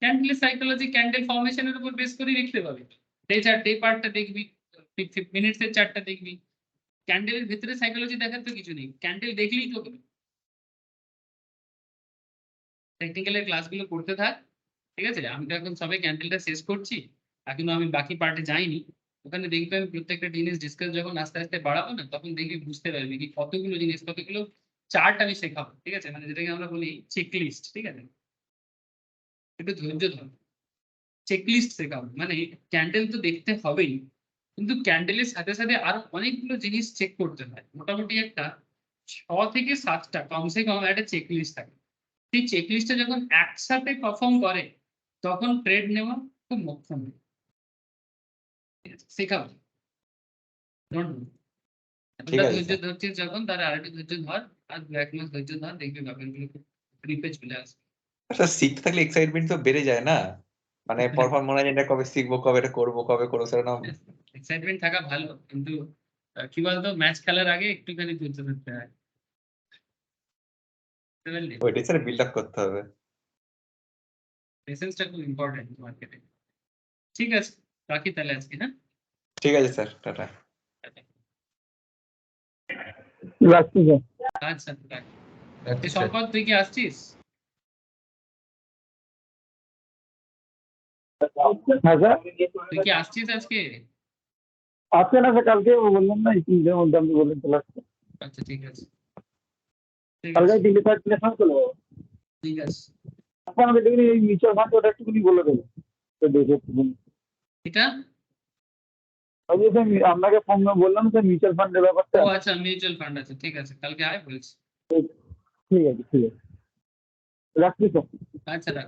ক্যান্ডেলের সাইকোলজি ক্যান্ডেল ফরমেশনের উপর বেস করে দেখতে পাবি। ডে চার্ট, ডে পার্টটা দেখবি, মিনিটসের চার্টটা দেখবি। ক্যান্ডেলের ভিতরে সাইকোলজি দেখার তো কিছু নেই, ক্যান্ডেল দেখলেই তো হবে। টেকনিক্যালের ক্লাসগুলো করতে থাক, ঠিক আছে। আমি তো এখন সবে ক্যান্ডেলটা শেষ করছি, এখনো আমি বাকি পার্টে যাইনি। ওখানে দেখবি আমি প্রত্যেকটা জিনিস ডিসকাস যখন আস্তে আস্তে বাড়াবো না, তখন দেখবি বুঝতে পারবি কি কতগুলো জিনিস, কতগুলো চার্ট আমি শেখাবো, ঠিক আছে, মানে যেটাকে আমরা বলি চেকলিস্ট, ঠিক আছে। একটু ধৈর্য ধর, চেকলিস্ট শেখাবো, মানে ক্যান্ডেল তো দেখতে হবেই, কিন্তু ক্যান্ডেলের সাথে সাথে আরো অনেকগুলো জিনিস চেক করতে হয়, মোটামুটি একটা 6 থেকে 7টা কমসে কম একটা চেকলিস্ট থাকে। সেই চেকলিস্টটা যখন একসাথে পারফর্ম করে, তখন ট্রেড নেওয়া খুব মোক্ষম, শেখাবো। Don't worry। ঠিক এতটা আছে ধৈর্য স্যার। ধরছিস যখন, তার আরেকটু ধৈর্য ধর, আর 1 মাস ধৈর্য ধর, দেখবি ব্যাপারগুলো খুব গ্রিপে চলে আসবে। স্যার শিখতে থাকলে এক্সাইটমেন্ট তো বেড়ে যায় না? মানে পরপর মনে হয় যে এটা কবে শিখবো, কবে এটা করবো, কবে করবো, স্যার না? এক্সাইটমেন্ট থাকা ভালো, কিন্তু কি বলতো, ম্যাচ খেলার আগে একটুখানি ধৈর্য ধরতে হয়, বুঝতে পারলি? ওইটাই স্যার বিল্ড আপ করতে হবে। পেশেন্সটা খুব ইম্পর্টেন্ট মার্কেটে। ঠিক আছে, রাখি তাহলে আজকে, হ্যাঁ। ঠিক আছে স্যার, টাটা। রাখছি স্যার। আচ্ছা রাখ। রাখছি স্যার। সম্পদ তুই কি আসছিস? হ্যাঁ স্যার, তুই কি আসছিস আজকে? আজকে না স্যার, কালকে বললাম না, এই 3 দিনের মধ্যে আপনি বললেন চলে আসতে। আচ্ছা ঠিক আছে, ঠিক কালকে আছে, 3-4 দিনের সময় চলে যাবো। ঠিক আছে। আপনি আমাকে দেখুন এই মিউচুয়াল ফান্ড ওটা একটুখানি বলে দেবেন, তো দেখে একটুখানি। এটা ওই যে স্যার আপনাকে ফোন করে বললাম স্যার মিউচুয়াল ফান্ডের ব্যাপারটা। ও আচ্ছা, মিউচুয়াল ফান্ড আছে, ঠিক আছে, কালকে আয় বলছি। ঠিক আছে, ঠিক আছে, রাখছি স্যার। আচ্ছা রাখ।